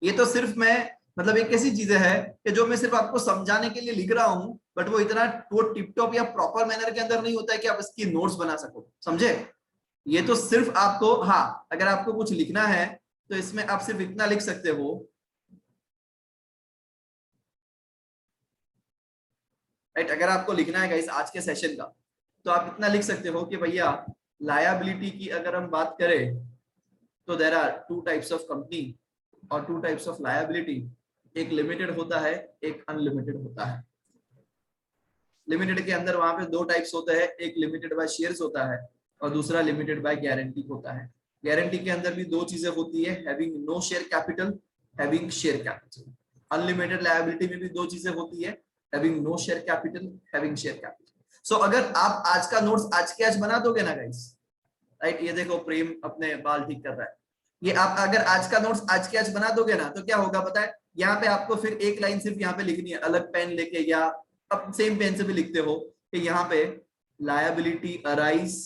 ये तो सिर्फ मैं मतलब एक ऐसी चीजें है कि जो मैं सिर्फ आपको समझाने के लिए लिख रहा हूं, बट वो इतना टिप टॉप या प्रॉपर मैनर के अंदर नहीं होता है कि आप इसकी नोट्स बना सको, समझे? ये तो सिर्फ आपको, हाँ अगर आपको कुछ लिखना है तो इसमें आप सिर्फ इतना लिख सकते हो, राइट। अगर आपको लिखना है गाइस आज के सेशन का, तो आप इतना लिख सकते हो कि भैया लायबिलिटी की अगर हम बात करें तो there are 2 types of company और 2 टाइप्स ऑफ लायबिलिटी। एक लिमिटेड होता है, एक अनलिमिटेड होता है। लिमिटेड के अंदर वहां पे 2 टाइप्स होते हैं, एक लिमिटेड बाय शेयर्स होता है और दूसरा लिमिटेड बाय गारंटी होता है। गारंटी के अंदर भी 2 चीजें होती है, having no share capital, having share capital. Unlimited liability में भी 2 चीजें होती है, having no share capital, having share capital. So अगर आप आज का नोट्स आज के आज बना दोगे ना गाइस, राइट, ये देखो प्रेम अपने बाल ठीक कर रहा है, ये आप अगर आज का नोट्स आज के आज बना दोगे ना तो क्या होगा पता है? यहाँ पे आपको फिर एक लाइन सिर्फ यहाँ पे लिखनी है, अलग पेन लेके या अब सेम पेन से भी लिखते हो कि यहाँ पे liability arise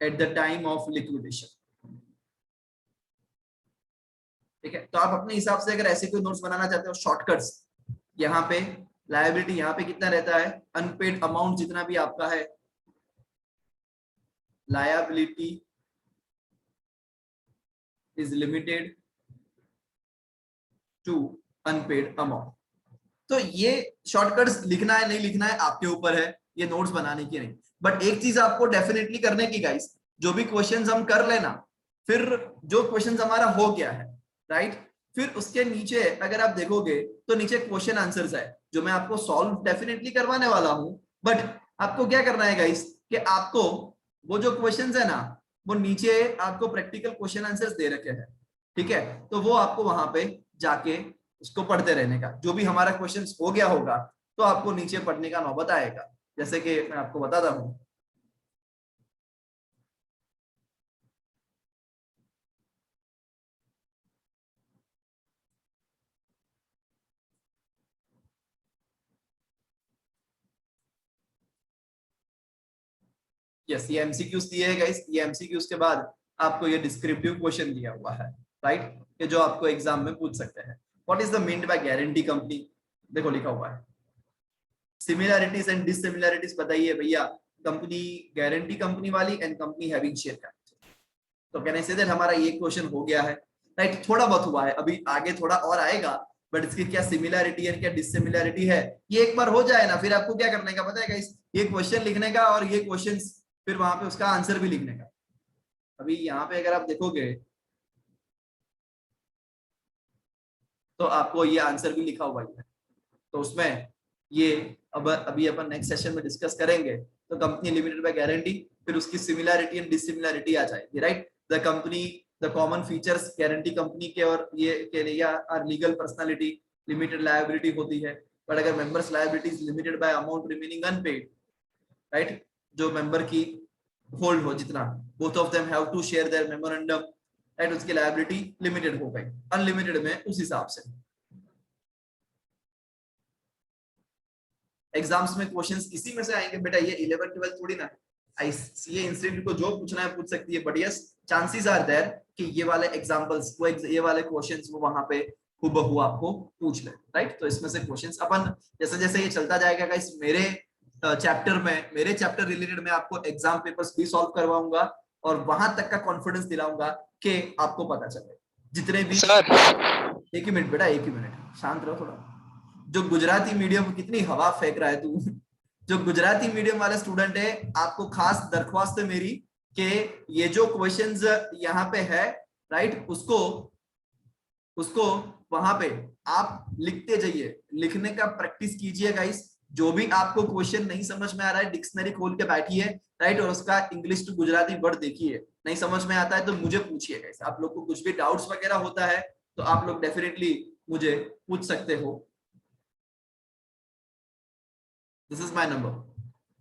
at the time of liquidation. ठीक है, तो आप अपने हिसाब से अगर ऐसे कोई नोट्स बनाना चाहते हो शॉर्टकट्स, यहाँ पे लायबिलिटी यहाँ पे कितना रहता है, अनपेड अमाउंट जितना भी आपका है, liability is limited to unpaid amount। तो ये शॉर्टकट्स लिखना है नहीं लिखना है आपके ऊपर है, ये नोट्स बनाने की नहीं। बट एक चीज आपको डेफिनेटली करने की गाइस, जो भी क्वेश्चंस हम कर लेना, फिर जो क्वेश्चंस हमारा हो गया है, राइट, फिर उसके नीचे अगर आप देखोगे तो नीचे क्वेश्चन आंसर्स है जो मैं आपको सॉल्व डेफिनेटली करवाने वाला हूं। बट आपको क्या करना है गाइस कि आपको वो जो क्वेश्चंस है ना, वो नीचे आपको प्रैक्टिकल क्वेश्चन आंसर्स दे रखे हैं, ठीक है, तो वो आपको वहां पे जाके उसको पढ़ते रहने का। जो भी हमारा क्वेश्चंस हो गया होगा तो आपको नीचे पढ़ने का नौबत आएगा, जैसे कि मैं आपको बताता हूं। यस, ये एमसीक्यूज दिए हैं गाइस। ये एमसीक्यूज के बाद आपको ये डिस्क्रिप्टिव क्वेश्चन दिया हुआ है, राइट, ये जो आपको एग्जाम में पूछ सकते हैं। What is the meant by guarantee company? देखो लिखा हुआ है सिमिलैरिटीज एंड डिससिमिलैरिटीज बताइए भैया, कंपनी गारंटी कंपनी वाली and company having share capital. तो कैन आई से दैट हमारा ये क्वेश्चन हो गया है, राइट। थोड़ा बहुत हुआ है, अभी आगे थोड़ा और आएगा, बट इसकी क्या सिमिलैरिटी है क्या डिसिमिलैरिटी है, ये एक बार हो जाए ना, फिर आपको क्या करने का पता है गाइस, ये क्वेश्चन लिखने का और ये क्वेश्चंस फिर वहां पे उसका आंसर भी लिखने का। अभी यहाँ पे अगर आप देखोगे तो आपको ये आंसर भी लिखा हुआ है, तो उसमें ये अब अभी अपन नेक्स्ट सेशन में डिस्कस करेंगे। तो कंपनी लिमिटेड बाय गारंटी, फिर उसकी सिमिलैरिटी एंड डिसिमिलैरिटी आ जाएगी, right. The company the common features guarantee company के और ये के लिए are legal personality, limited liability होती है, बट अगर members liability is limited by amount remaining unpaid, right, जो मेंबर की होल्ड हो जितना, both of them have to share their memorandum, right, उसकी लायबिलिटी लिमिटेड हो गई, अनलिमिटेड में उस हिसाब से। एग्जाम्स में क्वेश्चंस इसी में से आएंगे बेटा, ये 11 12 थोड़ी ना, ये इंस्टीट्यूट को जो पूछना है पूछ सकती है, but yes chances are there कि ये वाले एग्जांपल्स वो ये वाले क्वेश्चंस वो वहां पे हुबहू आपको पूछ ले, राइट। तो इसमें से क्वेश्चंस अपन जैसे जैसे ये चलता जाएगा गाइस, मेरे चैप्टर रिलेटेड मैं आपको एग्जाम पेपर्स भी सॉल्व करवाऊंगा और वहां तक का कॉन्फिडेंस दिलाऊंगा कि आपको पता चले जितने भी। एक ही मिनट बेटा, एक ही मिनट शांत रहो थोड़ा। जो गुजराती मीडियम, कितनी हवा फेंक रहा है तू जो गुजराती मीडियम वाले स्टूडेंट है, आपको खास दरख्वास्त है मेरी कि ये जो क्वेश्चंस यहाँ पे है, राइट, उसको वहां पे आप लिखते जाइए, लिखने का प्रैक्टिस कीजिए गाइस। जो भी आपको क्वेश्चन नहीं समझ में आ रहा है, डिक्शनरी खोल के बैठिए, राइट, और उसका इंग्लिश टू गुजराती वर्ड देखिए। नहीं समझ में आता है तो मुझे पूछिए गाइस। आप लोग को कुछ भी डाउट्स वगैरह होता है तो आप लोग डेफिनेटली मुझे पूछ सकते हो। This is my number,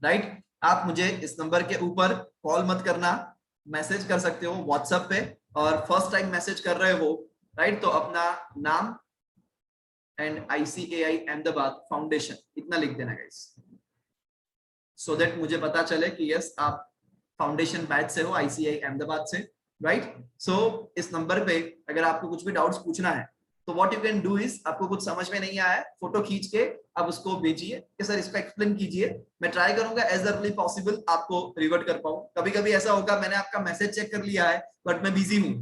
right. आप मुझे इस नंबर के ऊपर कॉल मत करना, मैसेज कर सकते हो व्हाट्सएप पे, और फर्स्ट टाइम मैसेज कर रहे हो, राइट, तो अपना नाम एंड ICAI अहमदाबाद फाउंडेशन इतना लिख देना गाइस, सो दैट मुझे पता चले कि यस आप फाउंडेशन बैच से हो, ICAI अहमदाबाद से, राइट। सो इस नंबर पे अगर आपको कुछ भी डाउट्स पूछना है तो what you can do is, आपको कुछ समझ में नहीं आया, फोटो खींच के आप उसको भेजिए कि सर इसको एक्सप्लेन कीजिए। मैं ट्राई करूंगा एज अर्ली पॉसिबल आपको रिवर्ट कर पाऊं। कभी कभी ऐसा होगा मैंने आपका मैसेज चेक कर लिया है बट मैं बिजी हूं,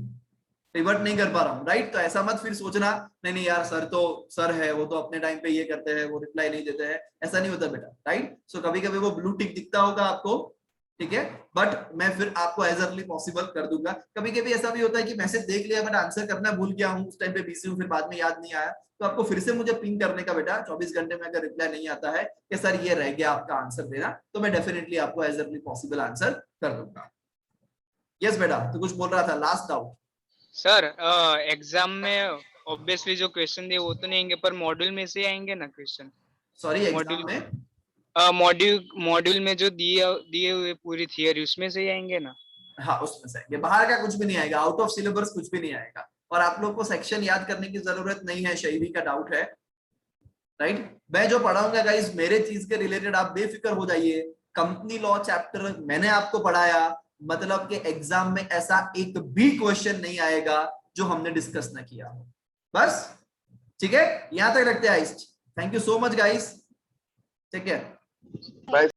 रिवर्ट नहीं कर पा रहा हूँ, राइट। तो ऐसा मत फिर सोचना नहीं यार सर तो सर है, वो तो अपने टाइम पे ये करते हैं, वो रिप्लाई नहीं देते हैं, ऐसा नहीं होता बेटा, राइट। सो कभी कभी वो ब्लू टिक दिखता होगा आपको, ठीक है, बट मैं फिर आपको एज अर्ली पॉसिबल कर दूंगा। कभी कभी ऐसा भी होता है कि मैसेज देख लिया बट आंसर करना भूल गया हूँ, उस टाइम पे बिजी हूँ, फिर बाद में याद नहीं आया, तो आपको फिर से मुझे पिंग करने का बेटा 24 घंटे में अगर रिप्लाई नहीं आता है कि सर ये रह गया आपका आंसर देना, तो मैं डेफिनेटली आपको एज अर्ली पॉसिबल आंसर कर दूंगा। यस बेटा, तो कुछ बोल रहा था, लास्ट डाउट। सर एग्जाम में ऑब्वियसली जो क्वेश्चन दिए वो तो नहीं आएंगे, पर मॉड्यूल में से आएंगे ना क्वेश्चन? सॉरी, एग्जाम में मॉड्यूल में जो दिए हुए पूरी थियरी उसमें से ही आएंगे ना? हाँ उसमें से आएंगे, बाहर का कुछ भी नहीं आएगा, आउट ऑफ सिलेबस कुछ भी नहीं आएगा, और आप लोग को सेक्शन याद करने की जरूरत नहीं है। शैवी का डाउट है, राइट। मैं जो पढ़ाऊंगा गाइस मेरे चीज के रिलेटेड, आप बेफिक्र हो जाइए। कंपनी लॉ चैप्टर मैंने आपको पढ़ाया, मतलब कि एग्जाम में ऐसा एक भी क्वेश्चन नहीं आएगा जो हमने डिस्कस ना किया हो, बस, ठीक है। यहां तक रखते हैं। Thank you so much guys, take care, bye.